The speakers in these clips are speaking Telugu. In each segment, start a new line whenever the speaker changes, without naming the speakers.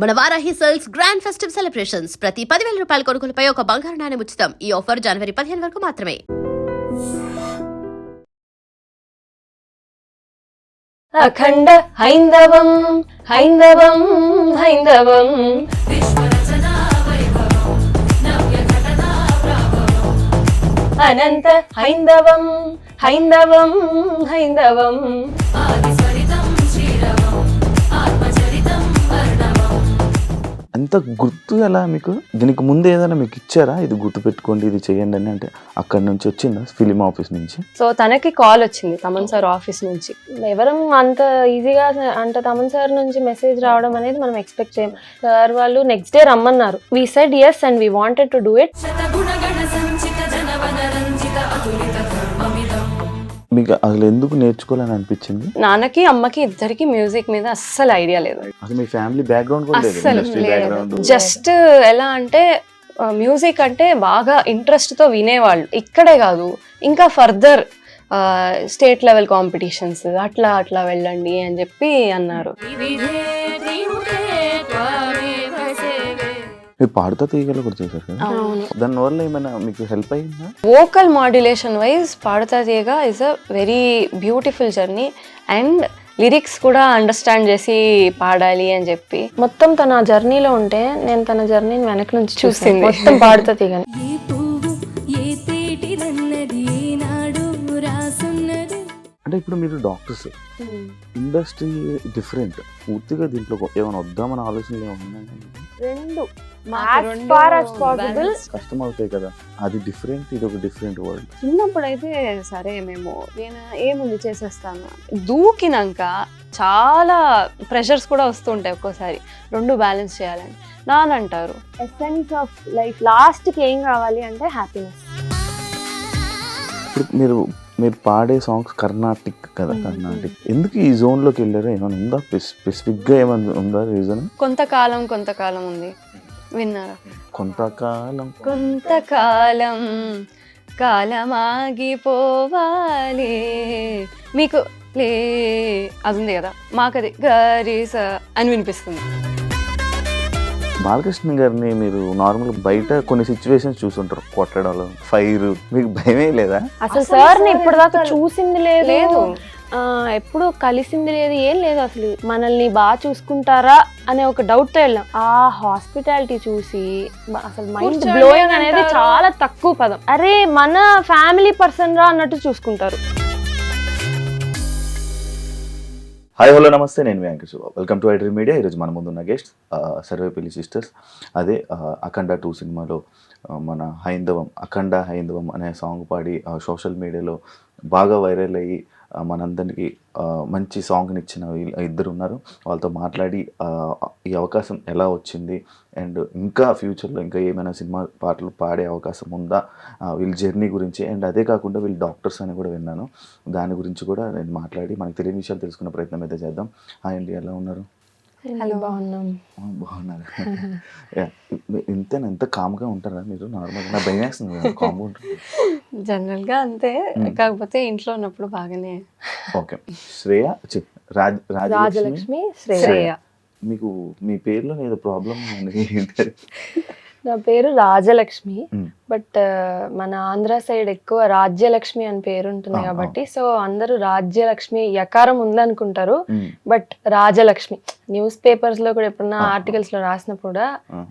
మన Varahi sales grand festive celebrations ప్రతి 10,000 రూపాయల కొనుగోలుపై ఒక బంగారు నాణెం ఉచితం. ఈ ఆఫర్ జనవరి 15 వరకు మాత్రమే.
అఖండ హైందవం హైందవం హైందవం అనంత హైందవం హైందవం హైందవం
అంత గుర్తు ఎలా మీకు? దీనికి ముందు ఏదైనా మీకు ఇచ్చారా, ఇది గుర్తు పెట్టుకోండి, ఇది చేయండి అని? అంటే అక్కడ నుంచి వచ్చిందా, ఫిలిం ఆఫీస్ నుంచి?
సో తనకి కాల్ వచ్చింది తమన్ సార్ ఆఫీస్ నుంచి. ఎవరం అంత ఈజీగా అంటే తమన్ సార్ నుంచి మెసేజ్ రావడం అనేది మనం ఎక్స్పెక్ట్ చేయం. సార్ వాళ్ళు నెక్స్ట్ డే రమ్మన్నారు. We said yes and we wanted to do it.
మీకు అసలు ఎందుకు నేర్చుకోవాలని అనిపించింది?
నాన్నకి అమ్మకి ఇద్దరికి మ్యూజిక్ మీద అస్సలు ఐడియా లేదు.
అసలు మీ ఫ్యామిలీ బ్యాక్గ్రౌండ్ కూడా లేదు, ఇండస్ట్రీ బ్యాక్గ్రౌండ్.
జస్ట్ ఎలా అంటే మ్యూజిక్ అంటే బాగా ఇంట్రెస్ట్ తో వినేవాళ్ళు. ఇక్కడే కాదు, ఇంకా ఫర్దర్ స్టేట్ లెవెల్ కాంపిటీషన్స్ అట్లా అట్లా వెళ్ళండి అని చెప్పి అన్నారు.
మీరు పాడుతా తీగలు కూడా చేశారు కదా, దానివల్ల ఏమైనా మీకు హెల్ప్ అయిందా?
వోకల్ మాడ్యులేషన్ వైజ్ పాడుతా తీయగా is a very beautiful journey. And lyrics కూడా అండర్స్టాండ్ చేసి పాడాలి అని చెప్పి మొత్తం తన జర్నీలో ఉంటే నేను తన జర్నీని వెనక నుంచి చూసింది మొత్తం పాడుతా తీగని.
అంటే ఇప్పుడు మీరు డాక్టర్స్, ఇండస్ట్రీ డిఫరెంట్ పూర్తిగా, దీంట్లో ఏమైనా వద్దామని ఆలోచనలు ఏమన్నా?
రెండు
కష్టం అవుతాయి కదా, అది డిఫరెంట్, ఇది ఒక డిఫరెంట్ వరల్డ్.
చిన్నప్పుడు అయితే సరే మేము నేను ఏముంది చేసేస్తాను, దూకినాక చాలా ప్రెషర్స్ కూడా వస్తుంటాయి ఒక్కోసారి, రెండు బ్యాలెన్స్ చేయాలని నానంటారు. ఎసెన్స్ ఆఫ్ లైఫ్ లాస్ట్కి ఏం కావాలి అంటే హ్యాపీనెస్.
ఇప్పుడు మీరు పాడే సాంగ్స్ కర్ణాటిక్ కదా, కర్ణాటిక్ ఎందుకు ఈ జోన్ లోకి వెళ్ళారు? ఏమైనా ఉందా స్పెసిఫిక్ గా, ఏమైనా ఉందా రీజన్?
కొంతకాలం ఉంది, విన్నారా?
కొంతకాలం
కాలమాగిపోవాలి మీకు లే అది ఉంది కదా, మాకది గరీస అని వినిపిస్తుంది.
బాలకృష్ణ గారిని మీరు నార్మల్ బయట కొన్ని సిచ్యువేషన్స్ చూసుంటారు, కొట్టడాలు, ఫైర్, మీకు భయమే లేదా?
అసలు సార్ ని ఇప్పుడు దాకా చూసింది లేదు, ఎప్పుడు కలిసింది లేదు, ఏం లేదు. అసలు మనల్ని బాగా చూసుకుంటారా అనే ఒక డౌట్ తో వెళ్ళాం. ఆ హాస్పిటాలిటీ చూసి అసలు మైండ్ బ్లోయింగ్ అనేది చాలా తక్కువ పదం. అరే మన ఫ్యామిలీ పర్సన్ రా అన్నట్టు చూసుకుంటారు.
హాయ్ హలో నమస్తే, నేను Venkatesh. Welcome to iDream media. ఈరోజు మన ముందున్న గెస్ట్ సర్వేపల్లి సిస్టర్స్. అదే అఖండ 2 సినిమాలో మన హైందవం, అఖండ హైందవం అనే సాంగ్ పాడి సోషల్ మీడియాలో బాగా వైరల్ అయ్యి మనందరికీ మంచి సాంగ్ని ఇచ్చిన ఇద్దరు ఉన్నారు. వాళ్ళతో మాట్లాడి ఈ అవకాశం ఎలా వచ్చింది, అండ్ ఇంకా ఫ్యూచర్లో ఇంకా ఏమైనా సినిమా పాటలు పాడే అవకాశం ఉందా, వీళ్ళ జర్నీ గురించి, అండ్ అదే కాకుండా వీళ్ళు డాక్టర్స్ అని కూడా విన్నాను, దాని గురించి కూడా నేను మాట్లాడి మనకు తెలియని విషయాలు తెలుసుకునే ప్రయత్నం అయితే చేద్దాం. హాయ్ అండి, ఎలా ఉన్నారు?
బాగున్నారు.
ఎంత కామ్గా ఉంటారా మీరు? నార్మల్గా నా భయం వేస్తుంది, కామ్గా ఉంటారు
జనరల్ గా అంతే, కాకపోతే ఇంట్లో ఉన్నప్పుడు బాగానే.
ఓకే. శ్రేయ, రాజలక్ష్మి,
శ్రేయ.
మీకు మీ పేరులో ఏదో ప్రాబ్లం ఉంది?
నా పేరు రాజలక్ష్మి, బట్ మన ఆంధ్ర సైడ్ ఎక్కువ రాజ్యలక్ష్మి అని పేరు ఉంటుంది కాబట్టి సో అందరూ రాజ్యలక్ష్మి యకారం ఉందనుకుంటారు, బట్ రాజలక్ష్మి. న్యూస్ పేపర్స్ లో కూడా ఎప్పుడన్నా ఆర్టికల్స్ లో రాసినప్పుడు కూడా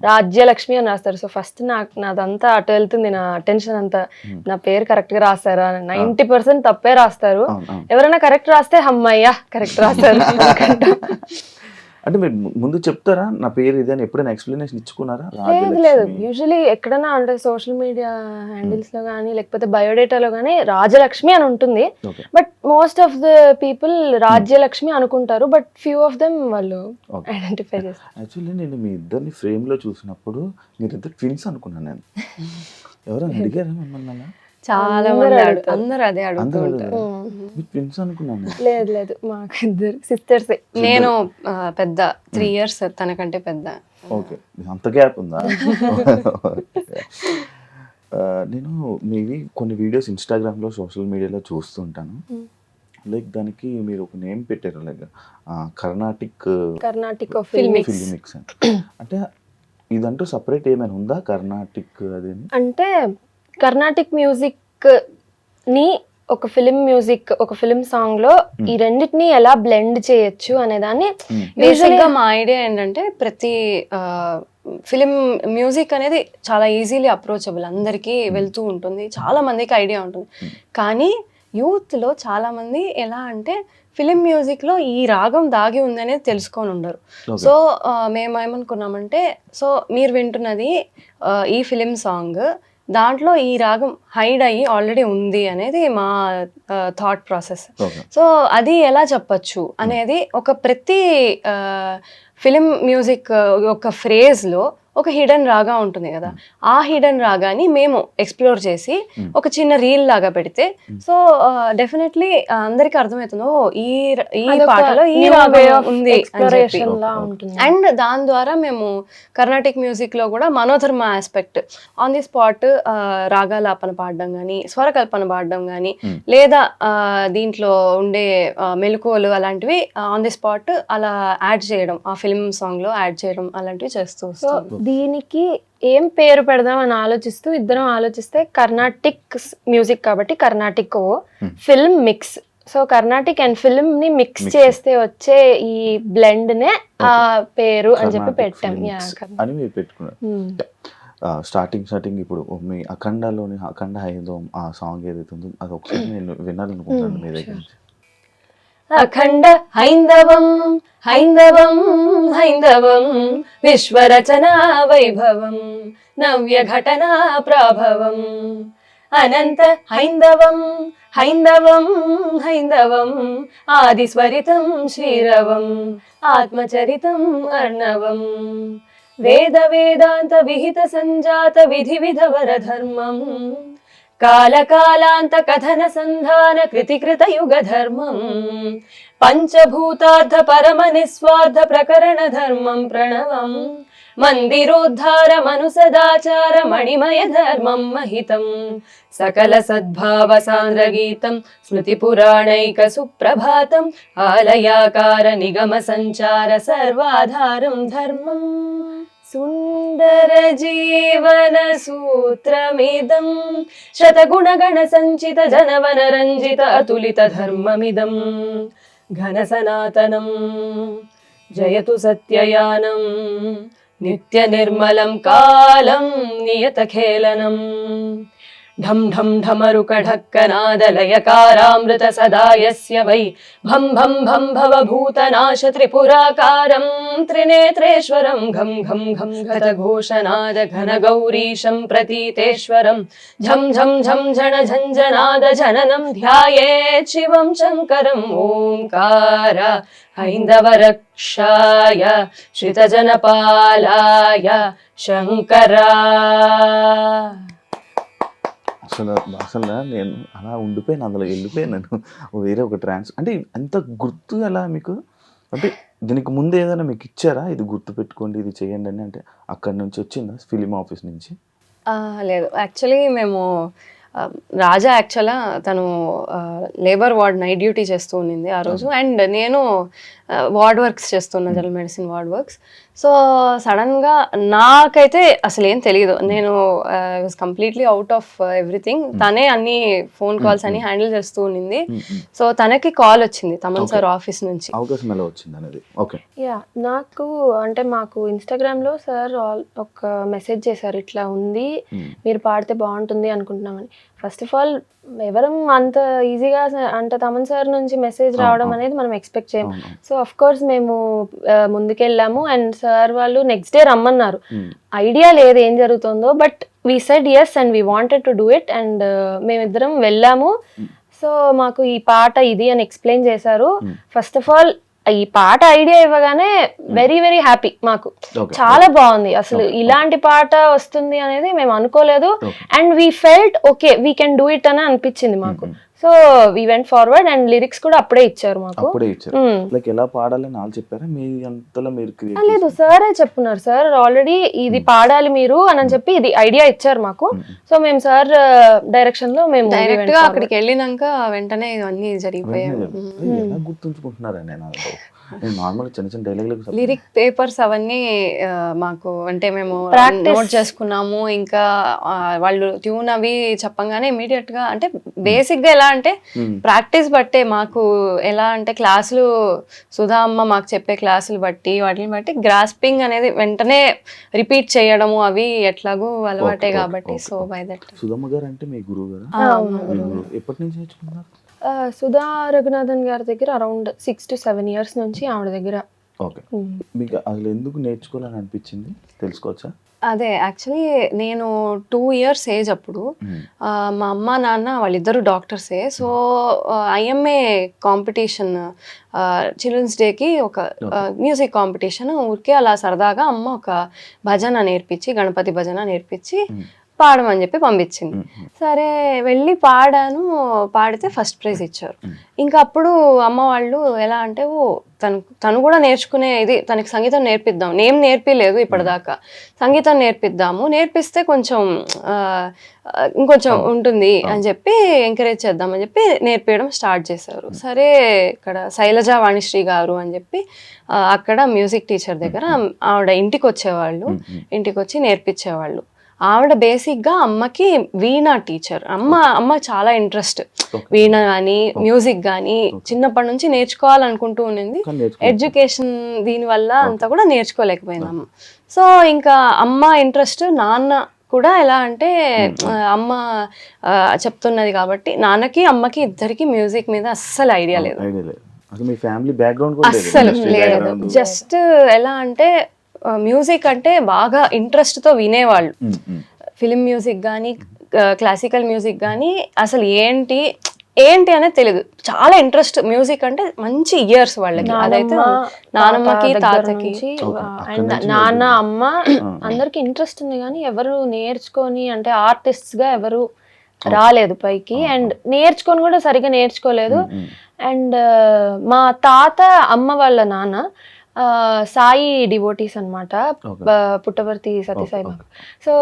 రాజ్యలక్ష్మి అని రాస్తారు. సో ఫస్ట్ నాదంతా అటు వెళ్తుంది, నా అటెన్షన్ అంతా నా పేరు కరెక్ట్ గా రాస్తారా. 90% తప్పే రాస్తారు. ఎవరైనా కరెక్ట్ రాస్తే అమ్మయ్యా కరెక్ట్ రాస్తారు.
అంటే మీరు ముందు చెప్తారా నా పేరు ఇది అని? ఎప్పుడైనా ఎక్స్ప్లెనేషన్ ఇచ్చుకున్నారా?
లేదు, యూజువలీ ఎక్కడైనా అంటే సోషల్ మీడియా హ్యాండిల్స్ లో కానీ లేకపోతే బయోడేటాలో కానీ రాజలక్ష్మి అని ఉంటుంది, but most of the people Rajyalakshmi అనుకుంటారు, బట్ ఫ్యూ ఆఫ్ దెమ్ వాళ్ళు ఐడెంటిఫై చేస్తారు.
యాక్చువల్లీ నేను మీ ఇద్దరిని ఫ్రేమ్ లో చూసినప్పుడు మీరిద్దరు ట్విన్స్ అనుకున్నాను నేను. ఎవరైనా అడిగారా మిమ్మల్ని?
చాలా మంది అందరూ అదే అడుగుతుంటారు.
ట్విన్స్ అనుకున్నాను.
లేదు, మాకు ఇద్దరు సిస్టర్స్. నేను పెద్ద 3 years తనకంటే పెద్ద.
ఓకే, అంత గ్యాప్ ఉందా? నేను మీవి కొన్ని వీడియోస్ ఇన్స్టాగ్రామ్లో సోషల్ మీడియాలో చూస్తుంటాను. లైక్ దానికి మీరు ఒక నేమ్ పెట్టారు, లైక్ కర్ణాటిక్
కర్ణాటిక్
ఫిల్మిక్స్
ఫిల్మిక్స్
అంటే ఇదంటూ సపరేట్ ఏమైనా ఉందా కర్ణాటిక్ అది?
అంటే కర్ణాటిక్ మ్యూజిక్ ని ఒక ఫిలిం మ్యూజిక్, ఒక ఫిలిం సాంగ్ లో ఈ రెండింటిని ఎలా బ్లెండ్ చేయొచ్చు అనే దాన్ని
బేసిక్గా మా ఐడియా ఏంటంటే ప్రతి ఫిలిం మ్యూజిక్ అనేది చాలా ఈజీలీ అప్రోచబుల్, అందరికీ వెళ్తూ ఉంటుంది, చాలా మందికి ఐడియా ఉంటుంది. కానీ యూత్లో చాలా మంది ఎలా అంటే ఫిలిం మ్యూజిక్లో ఈ రాగం దాగి ఉందనేది తెలుసుకొని ఉండరు. సో మేము ఏమనుకున్నామంటే, సో మీరు వింటున్నది ఈ ఫిలిం సాంగ్, దాంట్లో ఈ రాగం హైడ్ అయ్యి ఆల్రెడీ ఉంది అనేది మా థాట్ ప్రాసెస్. సో అది ఎలా చెప్పచ్చు అనేది ఒక ప్రతి ఫిలిం మ్యూజిక్ ఒక ఫ్రేజ్లో ఒక హిడెన్ రాగా ఉంటుంది కదా, ఆ హిడెన్ రాగాని మేము ఎక్స్ప్లోర్ చేసి ఒక చిన్న రీల్ లాగా పెడితే సో డెఫినెట్లీ అందరికి అర్థమవుతుందో ఈ పాటలో ఈ రాగం ఉంది అని చెప్పి. అండ్ దాని ద్వారా మేము కర్ణాటిక్ మ్యూజిక్ లో కూడా మనోధర్మ ఆస్పెక్ట్ ఆన్ ది స్పాట్ రాగాలాపన పాడడం కానీ, స్వరకల్పన పాడడం కానీ, లేదా దీంట్లో ఉండే మెలకువలు అలాంటివి ఆన్ ది స్పాట్ అలా యాడ్ చేయడం, ఆ ఫిల్మ్ సాంగ్ లో యాడ్ చేయడం అలాంటివి చేస్తూ వస్తాం.
దీనికి ఏం పేరు పెడదాం అని ఆలోచిస్తూ ఇద్దరం ఆలోచిస్తే కర్ణాటిక్ మ్యూజిక్ కాబట్టి Carnatic film mix. So Carnatic and film ని మిక్స్ చేస్తే వచ్చే ఈ బ్లెండ్ నే ఆ పేరు అని చెప్పి పెట్టాం
అని మీరు పెట్టుకున్నారు. స్టార్టింగ్ ఇప్పుడు మీ అఖండలోని అఖండ హైందవం ఆ సాంగ్ ఏదైతే ఉందో అది ఒకసారి నేను వినాలనుకుంటాను మీ దగ్గర నుంచి.
అఖండ హైందవం హైందవం హైందవం విశ్వరచనా వైభవం నవ్య ఘటనా ప్రాభవం అనంత హైందవం హైందవం హైందవం ఆదిస్వరితం శ్రీరవం ఆత్మచరితం అర్ణవం వేద వేదాంత విహిత సంజాత విధి విధవర ధర్మం కాలకాలాంత కథన సంధాన కృతికృత యుగ ధర్మం పంచభూతార్థ పరమ నిస్వార్థ ప్రకరణ ధర్మం ప్రణవం మందిరోద్ధార మనుసదాచార మణిమయ ధర్మం మహితం సకల సద్భావ సాంద్ర గీతం స్మృతి పురాణైక సుప్రభాతం ఆలయాకార నిగమ సంచార సర్వాధారం ధర్మం సుందర జీవన సూత్రమిదం శతగుణగణ సంచిత జనవన రంజిత అతులిత ధర్మమిదం ఘన సనాతనం జయతు సత్యయానం నిత్య నిర్మలం కాలం నియత ఖేళనం ఢం ఢం ఢమరుక ఢక్కనాదలయకారామృత సదాయస్య వై భం భం భం భవభూతనాశ త్రిపురాకారం త్రినేత్రేశ్వరం ఘం ఘం ఘం ఘటఘోషనాద ఘన గౌరీశం ప్రతీతేశ్వరం ఝం ఝం ఝం ఝణ ఝంఝనాద జననం ధ్యాయేత్ శివం శంకరం ఓంకార హైందవ రక్షాయ శ్రితజనపాలాయ శంకరా.
అసలు నేను అలా ఉండిపోయాను, అందులో వెళ్ళిపోయాను వేరే ఒక అంటే ఎంత గుర్తు ఎలా మీకు, అంటే దీనికి ముందు ఏదైనా మీకు ఇచ్చారా ఇది గుర్తు పెట్టుకోండి ఇది చేయండి అని, అంటే అక్కడి నుంచి వచ్చిందా ఫిలిం ఆఫీస్ నుంచి?
లేదు, యాక్చువల్లీ మేము రాజా యాక్చువల్గా తను లేబర్ వార్డ్ నైట్ డ్యూటీ చేస్తూ ఉన్నింది ఆ రోజు, అండ్ నేను వార్డ్ వర్క్స్ చేస్తున్నా, general medicine ward works. So సడన్గా నాకైతే అసలు ఏం తెలియదు, నేను was completely out of everything. తనే అన్ని ఫోన్ కాల్స్ అన్ని హ్యాండిల్ చేస్తూ ఉన్నింది. సో తనకి కాల్ వచ్చింది తమన్ సార్ ఆఫీస్ నుంచి.
అవకాశం ఎలా వచ్చింది అనేది? ఓకే,
యా, నాకు అంటే మాకు ఇన్స్టాగ్రామ్లో సార్ ఒక మెసేజ్ చేశారు, ఇట్లా ఉంది మీరు పాడితే బాగుంటుంది అనుకుంటున్నామని. ఫస్ట్ ఆఫ్ ఆల్ ఎవరం అంత ఈజీగా అంటే తమన్ సార్ నుంచి మెసేజ్ రావడం అనేది మనం ఎక్స్పెక్ట్ చేయం. సో అఫ్ కోర్స్ మేము ముందుకెళ్ళాము అండ్ సార్ వాళ్ళు నెక్స్ట్ డే రమ్మన్నారు. ఐడియా లేదు ఏం జరుగుతుందో, but we said yes and we wanted to do it and మేమిద్దరం వెళ్ళాము. సో మాకు ఈ పాట ఇది అని ఎక్స్ప్లెయిన్ చేశారు. ఫస్ట్ ఆఫ్ ఆల్ ఈ పాట ఐడియా ఇవ్వగానే వెరీ వెరీ హ్యాపీ, మాకు చాలా బాగుంది, అసలు ఇలాంటి పాట వస్తుంది అనేది మేము అనుకోలేదు. And we felt okay we can do it అని అనిపించింది మాకు. So so we went forward and lyrics కూడా అప్పుడే ఇచ్చారు మాకు.
అప్పుడే ఇచ్చారు. లైక్ ఎలా పాడాలని వాళ్ళు చెప్పారా, మీ అంతలో మీరు
ఆ, లేదు సారే చెప్పున్నారు. సార్ ఆల్రెడీ ఇది పాడాలి మీరు అని చెప్పి ఇది ఐడియా ఇచ్చారు మాకు. సో మేము సార్ డైరెక్షన్ లో మేము
డైరెక్ట్ గా అక్కడికి వెళ్ళినాక వెంటనే ఇవన్నీ జరిగిపోయాయి.
ఎలా గుర్తుంచుకుంటున్నారా? నేను నార్మల్ చిన్న చిన్న డైలాగ్
లిరిక్ పేపర్స్ అవన్నీ మాకు అంటే మేము నోట్ చేసుకున్నాము. ఇంకా వాళ్ళు ట్యూన్ అవి చెప్పంగానే ఇమీడియట్ గా అంటే బేసిక్ గా ఎలా అంటే ప్రాక్టీస్ బట్టే మాకు ఎలా అంటే క్లాసులు సుధా అమ్మ మాకు చెప్పే క్లాసులు బట్టి వాటిని బట్టి గ్రాస్పింగ్ అనేది వెంటనే రిపీట్ చేయడము అవి ఎట్లాగూ అలవాటే కాబట్టి. So by that.
సుధమ్మ గారు అంటే మీ గురువు గారు? ఎప్పటి నుంచి నేర్చుకున్నారు?
సుధా రఘునాథన్ గారి దగ్గర అరౌండ్ 6 to 7 years నుంచి ఆవిడ దగ్గర.
ఓకే. మీకు అసలు ఎందుకు నేర్చుకోవాలని అనిపించింది తెలుసుకోవచ్చా?
అదే యాక్చువల్లీ నేను 2 years ఏజ్ అప్పుడు మా అమ్మ నాన్న వాళ్ళిద్దరు డాక్టర్సే. సో ఐఎంఏ కాంపిటీషన్ చిల్డ్రన్స్ డేకి ఒక మ్యూజిక్ కాంపిటీషన్ ఊరికే అలా సరదాగా అమ్మ ఒక భజన నేర్పించి గణపతి భజన నేర్పించి పాడమని చెప్పి పంపించింది. సరే వెళ్ళి పాడాను. పాడితే ఫస్ట్ ప్రైజ్ ఇచ్చారు. ఇంకా అప్పుడు అమ్మ వాళ్ళు ఎలా అంటే తను కూడా నేర్చుకునే ఇది తనకి సంగీతం నేర్పిద్దాం, నేమ్ నేర్పిలేదు ఇప్పటిదాకా, సంగీతం నేర్పిద్దాము, నేర్పిస్తే కొంచెం ఇంకొంచెం ఉంటుంది అని చెప్పి ఎంకరేజ్ చేద్దామని చెప్పి నేర్పించడం స్టార్ట్ చేశారు. సరే ఇక్కడ శైలజ వాణిశ్రీ గారు అని చెప్పి అక్కడ మ్యూజిక్ టీచర్ దగ్గర ఆవిడ ఇంటికి వచ్చేవాళ్ళు, ఇంటికి వచ్చి నేర్పించేవాళ్ళు. ఆవిడ బేసిక్గా అమ్మకి వీణా టీచర్. అమ్మ చాలా ఇంట్రెస్ట్ వీణ కానీ మ్యూజిక్ కానీ చిన్నప్పటి నుంచి నేర్చుకోవాలనుకుంటూ ఉండింది. ఎడ్యుకేషన్ దీనివల్ల అంతా కూడా నేర్చుకోలేకపోయింది అమ్మ. సో ఇంకా అమ్మ ఇంట్రెస్ట్, నాన్న కూడా ఎలా అంటే అమ్మ చెప్తున్నది కాబట్టి నాన్నకి అమ్మకి ఇద్దరికి మ్యూజిక్ మీద అస్సలు ఐడియా లేదు, అస్సలు లేదు. జస్ట్ ఎలా అంటే మ్యూజిక్ అంటే బాగా ఇంట్రెస్ట్తో వినేవాళ్ళు. ఫిలిం మ్యూజిక్ కానీ క్లాసికల్ మ్యూజిక్ కానీ అసలు ఏంటి అనేది తెలియదు. చాలా ఇంట్రెస్ట్ మ్యూజిక్ అంటే మంచి ఇయర్స్ వాళ్ళకి. అదైతే నానమ్మకి తాతకి
అండ్ నాన్న అమ్మ అందరికి ఇంట్రెస్ట్ ఉంది కానీ ఎవరు నేర్చుకొని అంటే ఆర్టిస్ట్స్ గా ఎవరు రాలేదు పైకి. అండ్ నేర్చుకొని కూడా సరిగా నేర్చుకోలేదు. అండ్ మా తాత అమ్మ వాళ్ళ నాన్న సాయి డివోటీస్ అన్నమాట, పుట్టవర్తి సత్యసాయి బాబా. సో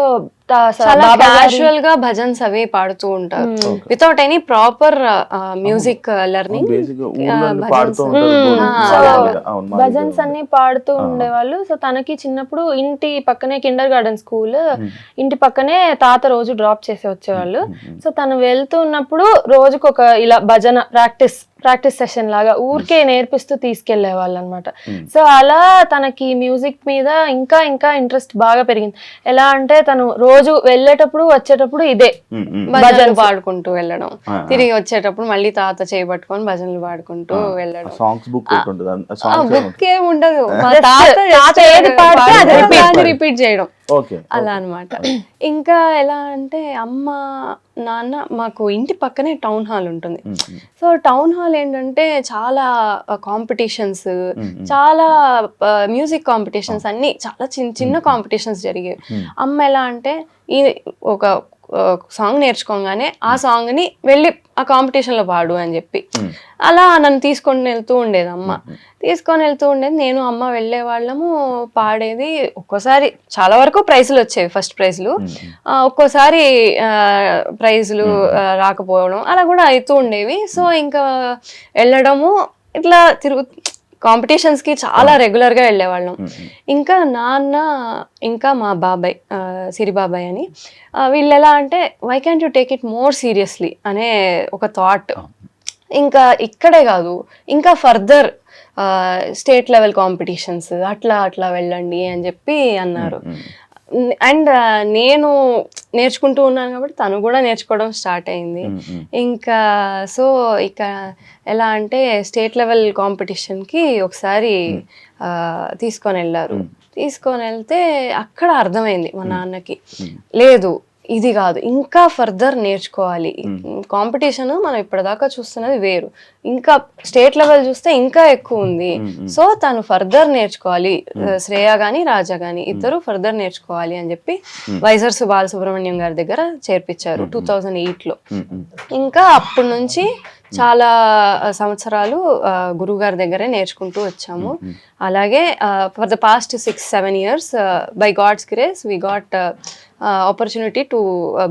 చాలా క్యాజువల్ గా భజన్స్ అవి పాడుతూ ఉంటారు without any proper music learning.
Bhajans అన్ని పాడుతూ ఉండేవాళ్ళు. సో తనకి చిన్నప్పుడు ఇంటి పక్కనే కిండర్ గార్డెన్ స్కూల్, ఇంటి పక్కనే తాత రోజు డ్రాప్ చేసి వచ్చేవాళ్ళు. సో తను వెళ్తూ ఉన్నప్పుడు రోజుకు ఒక ఇలా భజన ప్రాక్టీస్ సెషన్ లాగా ఊరికే నేర్పిస్తూ తీసుకెళ్లే వాళ్ళు అనమాట. సో అలా తనకి మ్యూజిక్ మీద ఇంకా ఇంకా ఇంట్రెస్ట్ బాగా పెరిగింది. ఎలా అంటే తను రోజు వెళ్ళేటప్పుడు వచ్చేటప్పుడు ఇదే
భజనలు పాడుకుంటూ వెళ్ళడం, తిరిగి వచ్చేటప్పుడు మళ్ళీ తాత చేయబట్టుకొని భజనలు పాడుకుంటూ వెళ్ళడం. బుక్ ఏమి ఉండదు, రిపీట్ చేయడం అలా అనమాట. ఇంకా ఎలా అంటే అమ్మ నాన్న మాకు ఇంటి పక్కనే టౌన్ హాల్ ఉంటుంది. సో టౌన్ హాల్ ఏంటంటే చాలా కాంపిటీషన్స్, చాలా మ్యూజిక్ కాంపిటీషన్స్ అన్ని చాలా చిన్న కాంపిటీషన్స్ జరిగేవి. అమ్మ ఎలా అంటే ఈ ఒక సాంగ్ నేర్చుకోగానే ఆ సాంగ్ ని వెళ్ళి ఆ కాంపిటీషన్ లో పాడు అని చెప్పి అలా నన్ను తీసుకొని వెళ్తూ ఉండేది అమ్మ. నేను అమ్మ వెళ్ళే వాళ్ళము, పాడేది. ఒక్కోసారి చాలా వరకు ప్రైజులు వచ్చేవి, ఫస్ట్ ప్రైజులు. ఒక్కోసారి ప్రైజులు రాకపోవడం అలా కూడా అవుతూ ఉండేవి. సో ఇంకా వెళ్ళడము ఇట్లా కాంపిటీషన్స్ కి చాలా రెగ్యులర్ గా వెళ్ళేవాళ్ళం. ఇంకా నాన్న ఇంకా మా బాబాయ్ సిరిబాబాయ్ అని, వీళ్ళు ఎలా అంటే why can't you take it more seriously అనే ఒక థాట్. ఇంకా ఇక్కడే కాదు ఇంకా ఫర్దర్ స్టేట్ లెవెల్ కాంపిటీషన్స్ అట్లా వెళ్ళండి అని చెప్పి అన్నారు. అండ్ నేను నేర్చుకుంటూ ఉన్నాను కాబట్టి తను కూడా నేర్చుకోవడం స్టార్ట్ అయింది. ఇంకా సో ఇక ఎలా అంటే స్టేట్ లెవెల్ కాంపిటీషన్కి ఒకసారి తీసుకొని వెళ్తే అక్కడ అర్థమైంది మా నాన్నకి, లేదు ఇది కాదు, ఇంకా ఫర్దర్ నేర్చుకోవాలి. కాంపిటీషన్ మనం ఇప్పటిదాకా చూస్తున్నది వేరు, ఇంకా స్టేట్ లెవెల్ చూస్తే ఇంకా ఎక్కువ ఉంది. సో తను ఫర్దర్ నేర్చుకోవాలి, శ్రేయ గాని రాజా గాని ఇద్దరు ఫర్దర్ నేర్చుకోవాలి అని చెప్పి వైజర్సు బాలసుబ్రహ్మణ్యం గారి దగ్గర చేర్పించారు 2008లో. ఇంకా అప్పటి నుంచి చాలా సంవత్సరాలు గురువు గారి దగ్గరే నేర్చుకుంటూ వచ్చాము. అలాగే for the past 6-7 years by God's grace we got opportunity to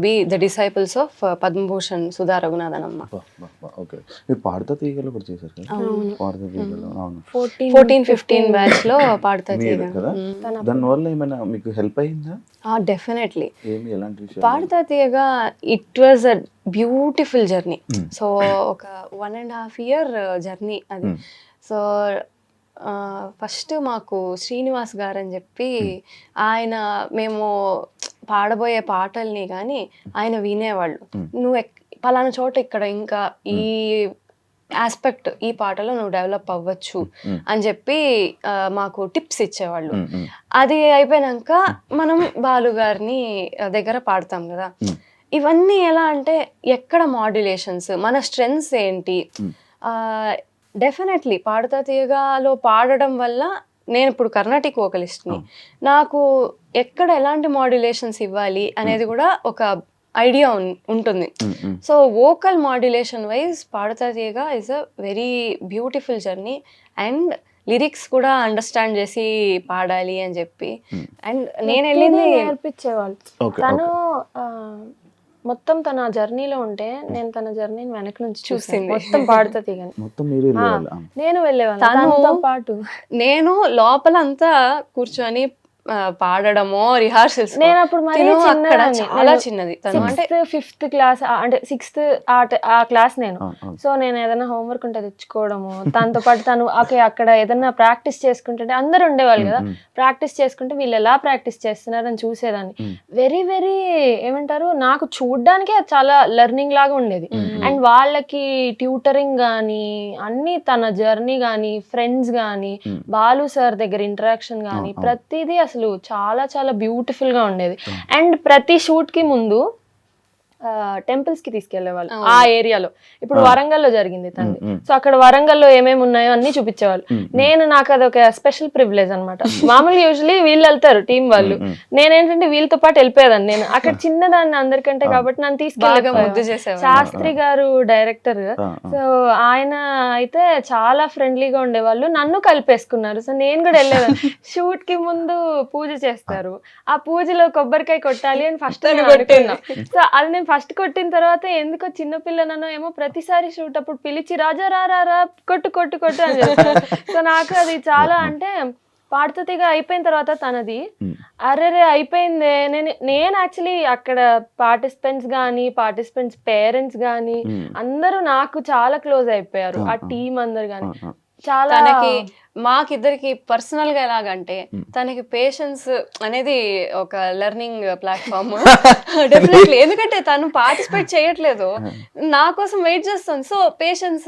be the disciples of Padma Bhushan Sudha Raghunathan అమ్మ.
ఓకే, మీరు పాడతా తీగలు కూడా చేశారు కదా? పాడతా తీగలు, అవును.
14-15 బ్యాచ్ లో పాడతా తీగ
కదా, దానివల్ల ఏమైనా మీకు హెల్ప్ అయిందా?
డెఫినెట్లీ.
ఏమి, ఎలాంటి విషయం?
పాడతా తీయగా it was a beautiful journey. So ఒక 1.5 year జర్నీ అది. సో ఫస్ట్ మాకు శ్రీనివాస్ గారు అని చెప్పి ఆయన, మేము పాడబోయే పాటల్ని కానీ ఆయన వినేవాళ్ళు. నువ్వు పలానా చోట ఇక్కడ ఇంకా ఈ ఆస్పెక్ట్ ఈ పాటలో నువ్వు డెవలప్ అవ్వచ్చు అని చెప్పి మాకు టిప్స్ ఇచ్చేవాళ్ళు. అది అయిపోయినాక మనం బాలు గారిని దగ్గర పాడతాం కదా. ఇవన్నీ ఎలా అంటే ఎక్కడ మాడ్యులేషన్స్, మన స్ట్రెంగ్స్ ఏంటి. డెఫినెట్లీ పాడతా తీయగాలో పాడడం వల్ల, నేను ఇప్పుడు కర్ణాటిక్ వోకలిస్ట్ని, నాకు ఎక్కడ ఎలాంటి మాడ్యులేషన్స్ ఇవ్వాలి అనేది కూడా ఒక ఐడియా ఉంటుంది. సో వోకల్ మాడ్యులేషన్ వైజ్ పాడతా తీయగా is a very beautiful journey. And lyrics కూడా అండర్స్టాండ్ చేసి పాడాలి అని చెప్పి. అండ్ నేను వెళ్ళింది
నేర్పించేవాళ్ళు. తను మొత్తం తన జర్నీలో ఉంటే నేను తన జర్నీని వెనక నుంచి చూసింది మొత్తం పాడుతా తీగని. నేను వెళ్ళేవాళ్ళం తనతో పాటు.
నేను లోపలంతా కూర్చొని పాడడమో రిహార్సల్స్.
నేను అప్పుడు
చాలా చిన్నది,
అంటే 5th class అంటే 6th ఆ క్లాస్ నేను. సో నేను ఏదైనా హోంవర్క్ ఉంటే తెచ్చుకోవడము, తనతో పాటు తను అక్కడ ఏదైనా ప్రాక్టీస్ చేసుకుంటుంటే అందరు ఉండేవాళ్ళు కదా, ప్రాక్టీస్ చేసుకుంటే వీళ్ళు ఎలా ప్రాక్టీస్ చేస్తున్నారని చూసేదాన్ని. వెరీ వెరీ ఏమంటారు, నాకు చూడ్డానికే చాలా లెర్నింగ్ లాగా ఉండేది. అండ్ వాళ్ళకి ట్యూటరింగ్ కానీ అన్ని, తన జర్నీ కానీ, ఫ్రెండ్స్ కానీ, బాలు సార్ దగ్గర ఇంటరాక్షన్ కానీ, ప్రతిదీ అసలు చాలా చాలా బ్యూటిఫుల్ గా ఉండేది. అండ్ ప్రతి షూట్ కి ముందు టెంపుల్స్ కి తీసుకెళ్లేవాళ్ళు ఆ ఏరియాలో. ఇప్పుడు వరంగల్లో జరిగింది తండ్రి, సో అక్కడ వరంగల్లో ఏమేమి ఉన్నాయో అన్ని చూపించేవాళ్ళు. నాకు అదొక స్పెషల్ ప్రివిలేజ్ అనమాట. మామూలుగా యూజువలీ వీళ్ళు వెళ్తారు టీం వాళ్ళు, నేనేంటంటే వీళ్ళతో పాటు వెళ్ళిపోయేదాన్ని. నేను అక్కడ చిన్నదాన్ని అందరికంటే కాబట్టి నన్ను తీసుకెళ్ళి, శాస్త్రి గారు డైరెక్టర్, సో ఆయన అయితే చాలా ఫ్రెండ్లీగా ఉండేవాళ్ళు, నన్ను కలిపేసుకున్నారు. సో నేను కూడా వెళ్ళేదాన్ని. షూట్ కి ముందు పూజ చేస్తారు, ఆ పూజలో కొబ్బరికాయ కొట్టాలి అని ఫస్ట్ అనుకున్నా. సో అది నేను ఫస్ట్ కొట్టిన తర్వాత ఎందుకో చిన్నపిల్లనో ఏమో ప్రతిసారి షూట్ అప్పుడు పిలిచి రాజా రా కొట్టు కొట్టు కొట్టు అని చెప్తారు. సో నాకు అది చాలా, అంటే పాడుతీగా అయిపోయిన తర్వాత తనది అరే అయిపోయిందే. నేను యాక్చువల్లీ అక్కడ పార్టిసిపెంట్స్ పేరెంట్స్ కానీ అందరూ నాకు చాలా క్లోజ్ అయిపోయారు, ఆ టీం అందరు కానీ. చాలా
మాకిద్దరికి పర్సనల్ గా ఎలాగంటే, తనకి పేషెన్స్ అనేది ఒక లెర్నింగ్ ప్లాట్ఫామ్ డెఫినెట్లీ. ఎందుకంటే తను పార్టిసిపేట్ చేయట్లేదు, నా కోసం వెయిట్ చేస్తాను. So patience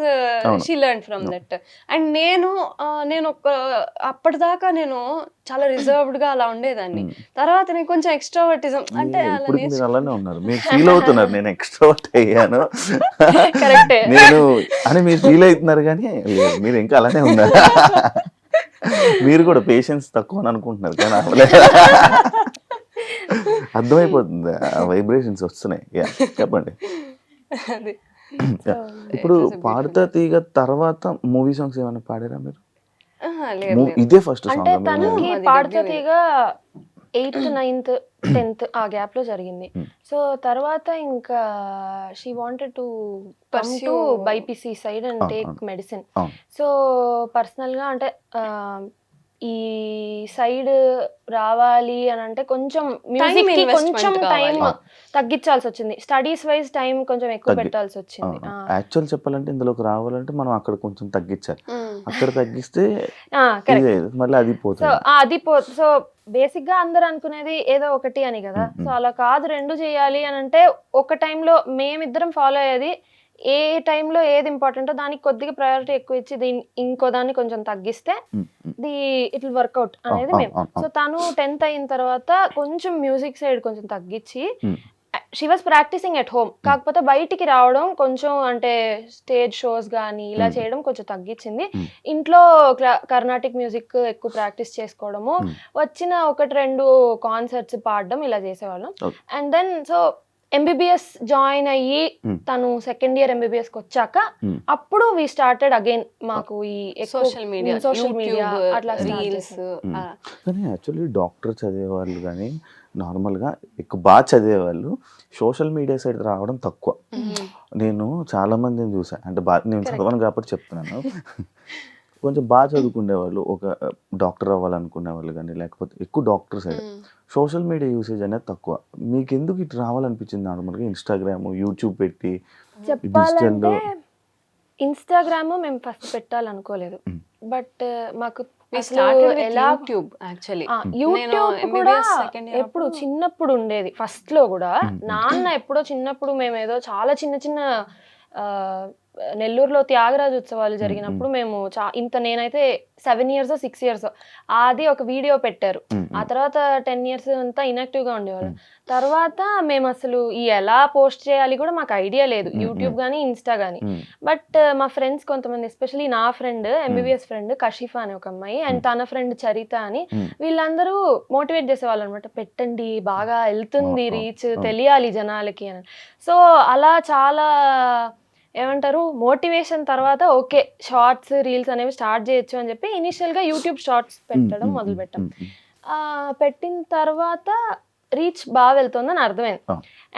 she learn from that. And నేను అప్పటిదాకా నేను చాలా రిజర్వ్డ్ గా అలా ఉండేదాన్ని. తర్వాత నేను కొంచెం ఎక్స్ట్రావర్టిజం అంటే
అలానే ఉన్నారు. మీరు ఫీల్ అవుతున్నారు నేను ఎక్స్ట్రావర్ట్ అయ్యాను
కరెక్టే
నేను అని మీరు ఫీల్ అవుతున్నారు, కానీ మీరు ఇంకా అలానే ఉన్నారు. మీరు కూడా పేషెన్స్ తక్కువ అని అనుకుంటున్నారు, కానీ అర్థమైపోతుంది, వైబ్రేషన్స్ వస్తున్నాయి. చెప్పండి. ఇప్పుడు పాడతా తీగ తర్వాత మూవీ సాంగ్స్ ఏమైనా పాడారా మీరు? ఇదే ఫస్ట్
అంటే తనకి పాడతా తీగ 8th, 9th, 10th ఆ గ్యాప్ లో జరిగింది. సో తర్వాత ఇంకా she wanted to come to BiPC side and take medicine. So personal గా అంటే ఈ సైడ్ రావాలి అని అంటే కొంచెం మ్యూజిక్ కి కొంచెం టైం తగ్గించాల్సి వచ్చింది. స్టడీస్ వైజ్ టైం కొంచెం ఎక్కువ పెట్టాల్సి వచ్చింది.
యాక్చువల్ చెప్పాలంటే ఇందులోకి రావాలంటే మనం అక్కడ కొంచెం తగ్గించాలి, అక్కడ తగ్గిస్తే మళ్ళీ అది పోతుంది.
సో బేసిక్ గా అందరు అనుకునేది ఏదో ఒకటి అని కదా, సో అలా కాదు, రెండు చేయాలి అని అంటే ఒక టైంలో మేమిద్దరం ఫాలో అయ్యేది ఏ టైంలో ఏది ఇంపార్టెంటో దానికి కొద్దిగా ప్రయారిటీ ఎక్కువ ఇచ్చి ఇంకో దాన్ని కొంచెం తగ్గిస్తే ఇట్ విల్ వర్కౌట్ అనేది మేము. సో తను 10th అయిన తర్వాత కొంచెం మ్యూజిక్ సైడ్ కొంచెం తగ్గించి she was practising at home. కాకపోతే బయటికి రావడం కొంచెం అంటే స్టేజ్ షోస్ కానీ ఇలా చేయడం కొంచెం తగ్గించింది. ఇంట్లో కర్ణాటిక్ మ్యూజిక్ ఎక్కువ ప్రాక్టీస్ చేసుకోవడము, వచ్చిన 1-2 కాన్సర్ట్స్ పాడడం ఇలా చేసేవాళ్ళం. And then so MBBS join అయ్యి తను సెకండ్ ఇయర్ ఎంబీబీఎస్ కి వచ్చాక అప్పుడు వి స్టార్టెడ్ అగైన్ మాకు ఈ
సోషల్ మీడియా
అట్లా
రీల్స్.
కానీ యాక్చువల్లీ డాక్టర్ చదివేవాళ్ళు కానీ నార్మల్గా ఎక్కువ బాగా చదివేవాళ్ళు సోషల్ మీడియా సైడ్ రావడం తక్కువ. నేను చాలా మందిని చూసాను, అంటే నేను చదవను కాబట్టి చెప్తున్నాను. కొంచెం బాగా చదువుకునే వాళ్ళు, ఒక డాక్టర్ అవ్వాలనుకునే వాళ్ళు కానీ లేకపోతే ఎక్కువ doctor side social media usage అనేది తక్కువ. మీకు ఎందుకు ఇటు రావాలనిపించింది? నార్మల్గా ఇన్స్టాగ్రామ్, యూట్యూబ్ పెట్టి
చెప్పాలంటే ఇన్స్టాగ్రామ్ మేము ఫస్ట్ పెట్టాలనుకోలేదు, బట్ మాకు
యూట్యూబ్
కూడా ఎప్పుడు చిన్నప్పుడు ఉండేది. ఫస్ట్ లో కూడా నాన్న ఎప్పుడో చిన్నప్పుడు మేము ఏదో చాలా చిన్న చిన్న నెల్లూరులో త్యాగరాజ ఉత్సవాలు జరిగినప్పుడు మేము నేనైతే 7 years 6 years అది ఒక వీడియో పెట్టారు. ఆ తర్వాత 10 years అంతా ఇన్యాక్టివ్ గా ఉండేవాళ్ళం. తర్వాత మేము అసలు ఎలా పోస్ట్ చేయాలి కూడా మాకు ఐడియా లేదు, యూట్యూబ్ కానీ ఇన్స్టా కానీ. బట్ మా ఫ్రెండ్స్ కొంతమంది, ఎస్పెషలీ నా ఫ్రెండ్ ఎంబీబీఎస్ ఫ్రెండ్ కషిఫా అనే ఒక అమ్మాయి అండ్ తన ఫ్రెండ్ చరిత అని, వీళ్ళందరూ మోటివేట్ చేసేవాళ్ళు అనమాట. పెట్టండి, బాగా వెళ్తుంది రీచ్, తెలియాలి జనాలకి అని. సో అలా చాలా ఏమంటారు మోటివేషన్ తర్వాత ఓకే షార్ట్స్ రీల్స్ అనేవి స్టార్ట్ చేయొచ్చు అని చెప్పి ఇనిషియల్ గా యూట్యూబ్ షార్ట్స్ పెట్టడం మొదలు పెట్టాం. పెట్టిన తర్వాత రీచ్ బాగా వెళ్తుందని అర్థమైంది.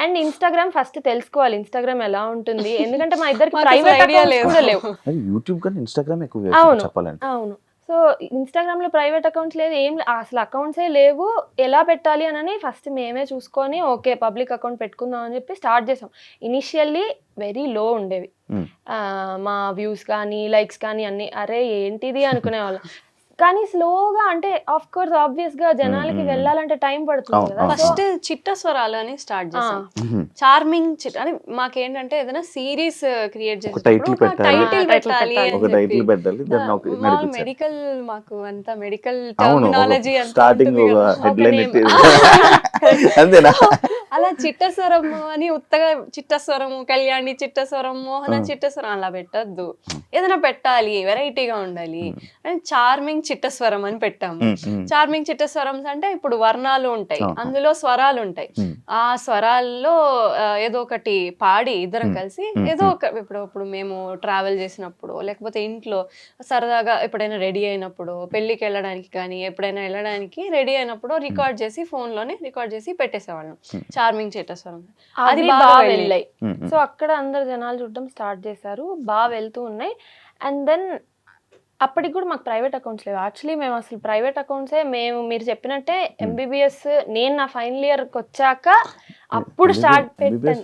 అండ్ ఇన్స్టాగ్రామ్ ఫస్ట్ తెలుసుకోవాలి ఇన్స్టాగ్రామ్ ఎలా ఉంటుంది, ఎందుకంటే మా ఇద్దరికి ప్రైవేట్ అకౌంట్స్ కూడా లేవు.
యూట్యూబ్ కన్నా ఇన్స్టాగ్రామ్ ఎక్కువ చెప్పాలంటే.
అవును. సో ఇన్స్టాగ్రామ్ లో ప్రైవేట్ అకౌంట్స్ లేదు, అసలు అకౌంట్సే లేవు. ఎలా పెట్టాలి అని ఫస్ట్ మేమే చూసుకొని ఓకే పబ్లిక్ అకౌంట్ పెట్టుకుందాం అని చెప్పి స్టార్ట్ చేసాం. ఇనిషియల్లీ వెరీ లో ఉండేవి మా వ్యూస్ కానీ లైక్స్ కానీ అన్ని. అరే ఏంటిది అనుకునేవాళ్ళం. కానీ స్లోగా అంటే ఆఫ్ కోర్స్ ఆబ్వియస్ గా జనాలకి వెళ్ళాలంటే టైం పడుతుంది కదా.
ఫస్ట్ చిట్ట స్వరాలు అని స్టార్ట్ చేసాం. చార్మింగ్ చిట్ అని మాకేంటంటే ఏదైనా సిరీస్ క్రియేట్ చేసి టైటిల్ పెట్టాలి. మెడికల్ మాకు అంతా మెడికల్ టర్మినాలజీ అలా చిట్టస్వరము అని ఉత్తగా చిట్టస్వరము, కళ్యాణి చిట్టస్వరం, మోహన చిట్టస్వరం అలా పెట్టద్దు. ఏదైనా పెట్టాలి, వెరైటీగా ఉండాలి అని చార్మింగ్ చిట్టస్వరం అని పెట్టాము. చార్మింగ్ చిట్టస్వరం అంటే ఇప్పుడు వర్ణాలు ఉంటాయి, అందులో స్వరాలు ఉంటాయి. ఆ స్వరాల్లో ఏదో ఒకటి పాడి ఇద్దరం కలిసి ఏదో ఒక ఇప్పుడు మేము ట్రావెల్ చేసినప్పుడు లేకపోతే ఇంట్లో సరదాగా ఎప్పుడైనా రెడీ అయినప్పుడు, పెళ్లికి వెళ్ళడానికి కానీ ఎప్పుడైనా వెళ్ళడానికి రెడీ అయినప్పుడు రికార్డ్ చేసి ఫోన్ లోనే రికార్డ్ చేసి పెట్టేసేవాళ్ళం చార్మింగ్ చిట్టస్వరం. అది బాగా వెళ్ళాయి.
సో అక్కడ అందరు జనాలు చూడడం స్టార్ట్ చేశారు, బాగా వెళ్తూ ఉన్నాయి. అండ్ దెన్ అప్పటికి కూడా మాకు ప్రైవేట్ అకౌంట్స్ లేవు. యాక్చువల్లీ మేము అసలు ప్రైవేట్ అకౌంట్సే మీరు చెప్పినట్టే ఎంబీబీఎస్ నేను నా ఫైనల్ ఇయర్ కి వచ్చాక అప్పుడు స్టార్ట్ పెట్టాను.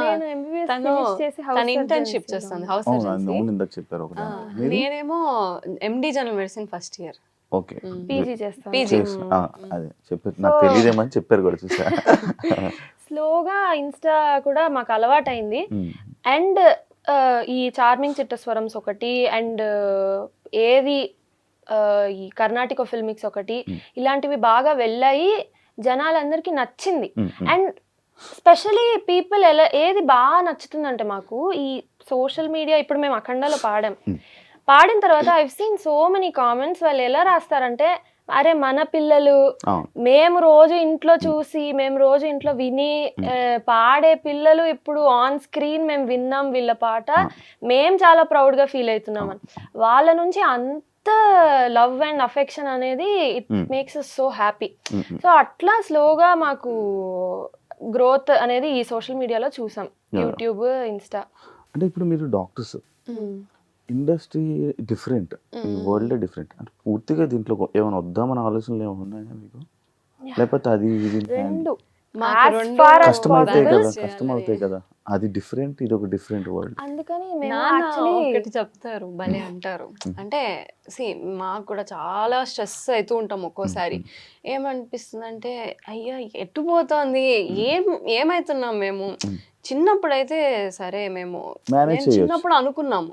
నేను ఎంబీబీఎస్ చేసి
ఇంటర్న్షిప్ చేస్తాను హౌస్ సర్జన్సీ. నేనేమో ఎండి general medicine first year
PG చేస్తాను. స్లోగా ఇన్స్టా కూడా మాకు అలవాటైంది. అండ్ ఈ చార్మింగ్ చిట్టస్వరమ్స్ ఒకటి అండ్ ఏది ఈ కర్ణాటక ఫిల్మిక్స్ ఒకటి ఇలాంటివి బాగా వెళ్ళాయి, జనాలందరికీ నచ్చింది. అండ్ స్పెషలీ పీపుల్ ఏది బాగా నచ్చుతుందంటే మాకు ఈ సోషల్ మీడియా, ఇప్పుడు మేము అఖండాలో పాడిన తర్వాత I seen so many comments. వాళ్ళు ఎలా రాస్తారంటే అరే మన పిల్లలు, మేము రోజు ఇంట్లో చూసి మేము రోజు ఇంట్లో విని పాడే పిల్లలు ఇప్పుడు ఆన్ స్క్రీన్ మేము విన్నాం వీళ్ళ పాట, మేము చాలా ప్రౌడ్ గా ఫీల్ అవుతున్నాం అని. వాళ్ళ నుంచి అంత లవ్ అండ్ అఫెక్షన్ అనేది it makes us so happy. So అట్లా స్లోగా మాకు గ్రోత్ అనేది ఈ సోషల్ మీడియాలో చూసాం, యూట్యూబ్, ఇన్స్టా.
అంటే ఇప్పుడు మీరు డాక్టర్స్, ఇండస్ట్రీ డిఫరెంట్, ఈ వరల్డ్ డిఫరెంట్, అంటే పూర్తిగా దీంట్లో ఏమైనా వద్దామని ఆలోచనలు ఏమైనా ఉన్నాయా మీకు? లేకపోతే అది కష్టం అవుతాయి కదా, అది డిఫరెంట్, ఇది ఒక డిఫరెంట్ వరల్డ్.
అందుకని
ఒకటి చెప్తారు భలే అంటారు, అంటే మాకు కూడా చాలా స్ట్రెస్ అవుతూ ఉంటాం ఒక్కోసారి. ఏమనిపిస్తుంది అంటే అయ్యా ఎట్టు పోతోంది, ఏమైతున్నాం మేము. చిన్నప్పుడైతే సరే మేము చిన్నప్పుడు అనుకున్నాము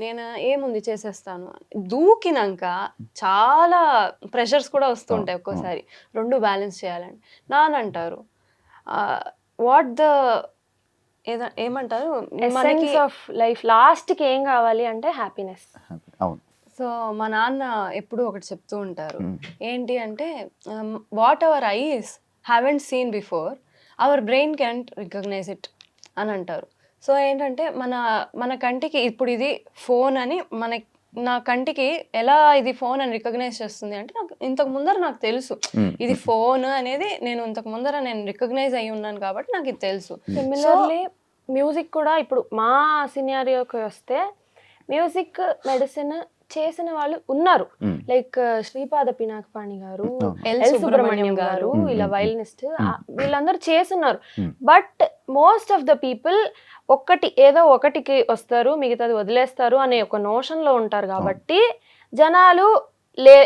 నేను ఏముంది చేసేస్తాను, దూకినాక చాలా ప్రెషర్స్ కూడా వస్తుంటాయి ఒక్కోసారి, రెండు బ్యాలెన్స్ చేయాలని. నాన్న అంటారు వాట్ ద ఏమంటారు మనకి
ఎసెన్స్ ఆఫ్ లైఫ్ లాస్ట్కి ఏం కావాలి అంటే హ్యాపీనెస్.
అవును.
సో మా నాన్న ఎప్పుడు ఒకటి చెప్తూ ఉంటారు, ఏంటి అంటే what our eyes haven't seen before our brain can't recognise it అని అంటారు. సో ఏంటంటే మన కంటికి ఇప్పుడు ఇది ఫోన్ అని నా కంటికి ఎలా ఇది ఫోన్ అని రికగ్నైజ్ చేస్తుంది అంటే నాకు ఇంతకు ముందర నాకు తెలుసు ఇది ఫోన్ అనేది, నేను ఇంతకు ముందర నేను రికగ్నైజ్ అయ్యి ఉన్నాను కాబట్టి నాకు ఇది తెలుసు.
సిమిలర్లీ మ్యూజిక్ కూడా ఇప్పుడు మా సినారియోకి వస్తే మ్యూజిక్ మెడిసిన్ చేసిన వాళ్ళు ఉన్నారు. లైక్ శ్రీపాద పినాకపాణి గారు, ఎల్ సుబ్రహ్మణ్యం గారు, ఇలా వైలినిస్ట్, వీళ్ళందరూ చేస్తున్నారు. But most of the people ఏదో ఒకటికి వస్తారు, మిగతాది వదిలేస్తారు అనే ఒక నోషన్ లో ఉంటారు. కాబట్టి జనాలు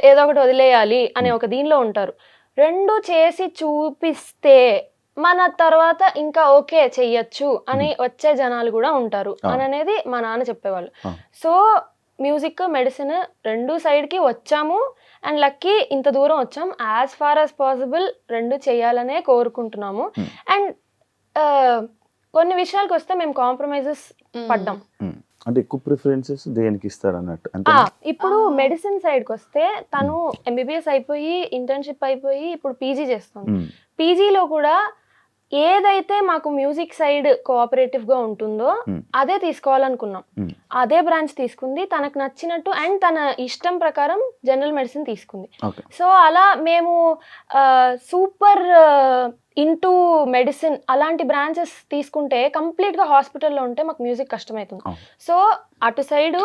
ఏదో ఒకటి వదిలేయాలి అనే ఒక దీనిలో ఉంటారు. రెండు చేసి చూపిస్తే మన తర్వాత ఇంకా ఓకే చెయ్యొచ్చు అని వచ్చే జనాలు కూడా ఉంటారు అని అనేది మా నాన్న చెప్పేవాళ్ళు. సో మ్యూజిక్ మెడిసిన్ రెండు సైడ్కి వచ్చాము అండ్ లక్కీ ఇంత దూరం వచ్చాం. యాజ్ ఫార్ యాజ్ పాసిబుల్ రెండు చేయాలనే కోరుకుంటున్నాము. అండ్ కొన్ని విషయాలకు వస్తే మేము కాంప్రమైజెస్ పడ్డాం.
అంటే ఎక్కువ ప్రిఫరెన్సెస్ దేనికి ఇస్తారు అన్నట్టు.
ఇప్పుడు మెడిసిన్ సైడ్కి వస్తే తను ఎంబీబీఎస్ అయిపోయి ఇంటర్న్షిప్ అయిపోయి ఇప్పుడు పీజీ చేస్తుంది. పీజీలో కూడా ఏదైతే మాకు మ్యూజిక్ సైడ్ కోఆపరేటివ్ గా ఉంటుందో అదే తీసుకోవాలనుకున్నాం. అదే బ్రాంచ్ తీసుకుంది తనకు నచ్చినట్టు అండ్ తన ఇష్టం ప్రకారం జనరల్ మెడిసిన్ తీసుకుంది. సో అలా మేము సూపర్ ఇంటూ మెడిసిన్ అలాంటి బ్రాంచెస్ తీసుకుంటే కంప్లీట్ గా హాస్పిటల్లో ఉంటే మాకు మ్యూజిక్ కష్టమవుతుంది. సో అటు సైడ్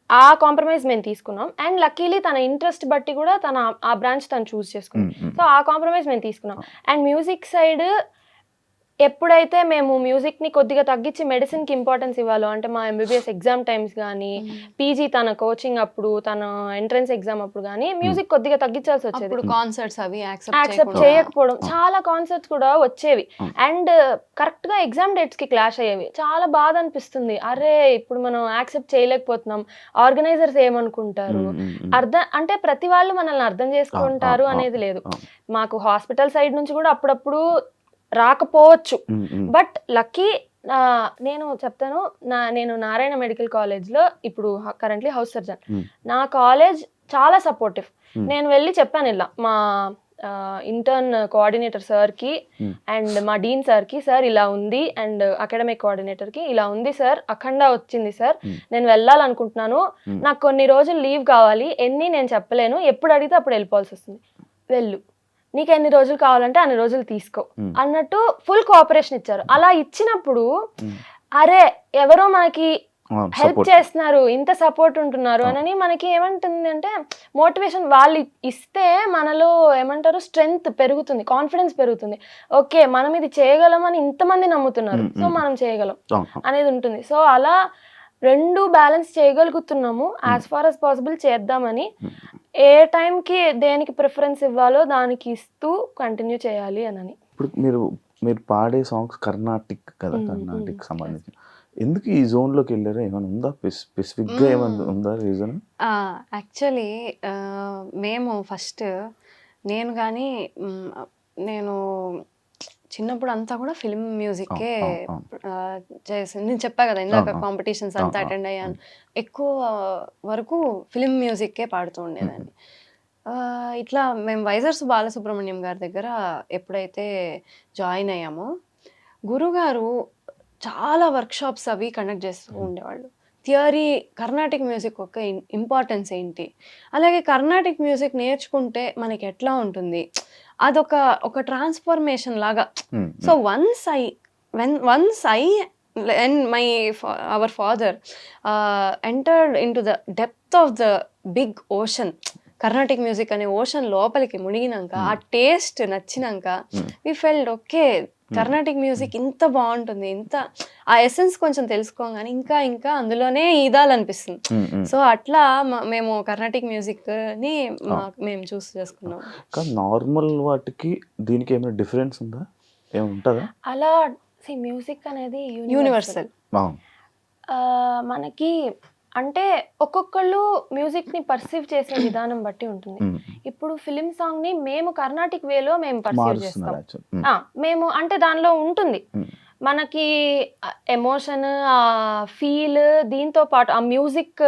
ఆ కాంప్రమైజ్ మేము తీసుకున్నాం. అండ్ లక్కీలీ తన ఇంట్రెస్ట్ బట్టి కూడా ఆ బ్రాంచ్ తను చూస్ చేసుకుంది. సో ఆ కాంప్రమైజ్ మేము తీసుకున్నాం. అండ్ మ్యూజిక్ సైడ్ ఎప్పుడైతే మేము మ్యూజిక్ని కొద్దిగా తగ్గించి మెడిసిన్కి ఇంపార్టెన్స్ ఇవ్వాలో, అంటే మా ఎంబీబీఎస్ ఎగ్జామ్ టైమ్స్ కానీ పీజీ తన కోచింగ్ అప్పుడు తన ఎంట్రన్స్ ఎగ్జామ్ అప్పుడు కానీ మ్యూజిక్ కొద్దిగా తగ్గించాల్సి వచ్చేది.
కాన్సర్ట్స్ అవి
యాక్సెప్ట్ చేయకపోవడం, చాలా కాన్సర్ట్స్ కూడా వచ్చేవి అండ్ కరెక్ట్గా ఎగ్జామ్ డేట్స్కి క్లాష్ అయ్యేవి. చాలా బాధ అనిపిస్తుంది. అరే ఇప్పుడు మనం యాక్సెప్ట్ చేయలేకపోతున్నాం, ఆర్గనైజర్స్ ఏమనుకుంటారు, అంటే ప్రతి వాళ్ళు మనల్ని అర్థం చేసుకుంటారు అనేది లేదు. మాకు హాస్పిటల్ సైడ్ నుంచి కూడా అప్పుడప్పుడు రాకపోవచ్చు. బట్ లక్కీ నేను చెప్తాను, నేను నారాయణ మెడికల్ కాలేజ్లో ఇప్పుడు కరెంట్లీ హౌస్ సర్జన్. నా కాలేజ్ చాలా సపోర్టివ్. నేను వెళ్ళి చెప్పాను ఇలా మా ఇంటర్న్ కోఆర్డినేటర్ సార్కి అండ్ మా డీన్ సార్కి, సార్ ఇలా ఉంది, అండ్ అకాడమిక్ కోఆర్డినేటర్కి ఇలా ఉంది సార్, అఖండ వచ్చింది సార్, నేను వెళ్ళాలనుకుంటున్నాను, నాకు కొన్ని రోజులు లీవ్ కావాలి, నేను చెప్పలేను, ఎప్పుడు అడిగితే అప్పుడు వెళ్ళిపోవాల్సి వస్తుంది, వెళ్ళు, నీకు ఎన్ని రోజులు కావాలంటే అన్ని రోజులు తీసుకో అన్నట్టు ఫుల్ కోఆపరేషన్ ఇచ్చారు. అలా ఇచ్చినప్పుడు అరే ఎవరో మనకి హెల్ప్ చేస్తున్నారు, ఇంత సపోర్ట్ ఉంటున్నారు అని మనకి ఏమంటుంది అంటే మోటివేషన్. వాళ్ళు ఇస్తే మనలో ఏమంటారు స్ట్రెంగ్త్ పెరుగుతుంది, కాన్ఫిడెన్స్ పెరుగుతుంది. ఓకే మనం ఇది చేయగలం అని ఇంతమంది నమ్ముతున్నారు, సో మనం చేయగలం అనేది ఉంటుంది. సో అలా రెండు బ్యాలెన్స్ చేయగలుగుతున్నాము. యాజ్ ఫార్ యాజ్ పాసిబుల్ చేద్దామని, ఏ టైంకి దేనికి ప్రిఫరెన్స్ ఇవ్వాలో దానికి ఇస్తూ కంటిన్యూ చేయాలి అని.
ఇప్పుడు మీరు పాడే సాంగ్స్ కర్ణాటిక్ కదా, కర్ణాటిక్ సంబంధించి ఎందుకు ఈ జోన్లోకి వెళ్ళారా? ఏమైనా ఉందా స్పెసిఫిక్గా, ఏమైనా ఉందా రీజన్?
యాక్చువల్లీ మేము ఫస్ట్ నేను చిన్నప్పుడు అంతా కూడా ఫిల్మ్ మ్యూజిక్కే చేసింది. నేను చెప్పా కదా ఇందాక కాంపిటీషన్స్ అంతా అటెండ్ అయ్యాను. ఎక్కువ వరకు ఫిల్మ్ మ్యూజిక్కే పాడుతూ ఉండేదాన్ని. ఇట్లా మేము వైజర్స్ బాలసుబ్రహ్మణ్యం గారి దగ్గర ఎప్పుడైతే జాయిన్ అయ్యామో, గురుగారు చాలా వర్క్షాప్స్ అవి కండక్ట్ చేస్తూ ఉండేవాళ్ళు. థియరీ, కర్ణాటిక్ మ్యూజిక్ యొక్క ఇంపార్టెన్స్ ఏంటి, అలాగే కర్ణాటిక్ మ్యూజిక్ నేర్చుకుంటే మనకి ఎట్లా ఉంటుంది, అదొక ట్రాన్స్ఫర్మేషన్ లాగా. So once I and our father entered into the depth of the big ocean, Carnatic music అనే ఓషన్ లోపలికి మునిగినాక, ఆ టేస్ట్ నచ్చినాక we felt okay Carnatic music ఇంత బాగుంటుంది, ఇంత ఆ ఎసెన్స్ కొంచెం తెలుసుకోగానే ఇంకా అందులోనే ఈదాలనిపిస్తుంది. సో అట్లా మేము కర్ణాటిక్ మ్యూజిక్ ని మేము చూస్ చేసుకున్నాం.
నార్మల్ వాటికి దీనికి ఏమైనా డిఫరెన్స్ ఉందా, ఏముంటుందా?
అలా మ్యూజిక్ అనేది
యూనివర్సల్.
మనకి అంటే ఒక్కొక్కళ్ళు మ్యూజిక్ ని పర్సీవ్ చేసే విధానం బట్టి ఉంటుంది. ఇప్పుడు ఫిలిం సాంగ్ ని మేము కర్ణాటిక్ వేలో మేము పర్సీవ్ చేస్తాం.
మారుస్తున్నారు యాక్చువల్.
మేము అంటే దానిలో ఉంటుంది మనకి ఎమోషన్, ఆ ఫీల్, దీంతో పాటు ఆ మ్యూజిక్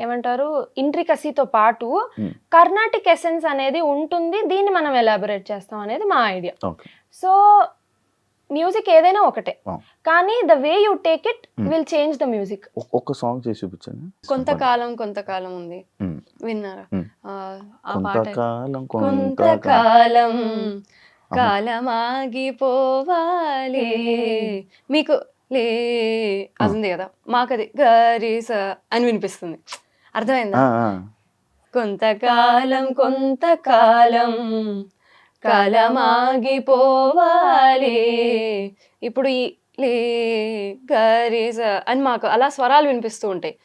ఏమంటారు ఇంట్రికసీతో పాటు కర్ణాటిక్ ఎసెన్స్ అనేది ఉంటుంది. దీన్ని మనం ఎలాబొరేట్ చేస్తాం అనేది మా ఐడియా.
ఓకే.
సో మ్యూజిక్ ఏదైనా ఒకటే, కానీ the way you take it will change the music.
ఒక్క సాంగ్ చేసి చూపించండి.
కొంతకాలం ఉంది, విన్నారా? ఆ పాట
కొంతకాలం
కొంతకాలం కాలమాగిపోవాలి మీకు లే అది ఉంది కదా, మాకు అది గరీస అని వినిపిస్తుంది. అర్థమైందా? కొంతకాలం కాలమాగిపోవాలి, ఇప్పుడు ఈ లే గరీస అని మాకు అలా స్వరాలు వినిపిస్తూ ఉంటాయి.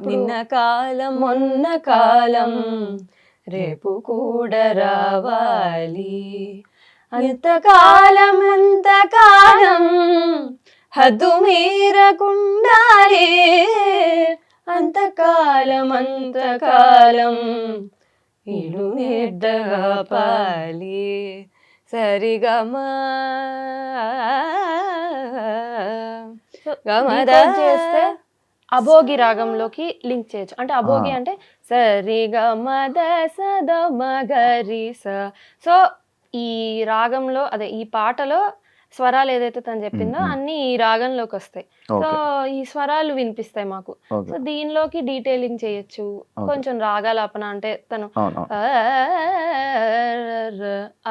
నిన్న కాలం మొన్న కాలం రేపు కూడా రావాలి, అంతకాలం హద్దు మీరకుండాలి, అంతకాలం ఇడు నిర్దపాలి, సరిగమా
చేస్తే అభోగి రాగంలోకి లింక్ చేయొచ్చు. అంటే అభోగి అంటే సరి గ మద సద మగరి స. సో ఈ రాగంలో అదే ఈ పాటలో స్వరాలు ఏదైతే తను చెప్పిందో అన్ని ఈ రాగంలోకి వస్తాయి. సో ఈ స్వరాలు వినిపిస్తాయి మాకు. సో దీనిలోకి డీటెయిలింగ్ చేయొచ్చు, కొంచెం రాగాలాపన అంటే తను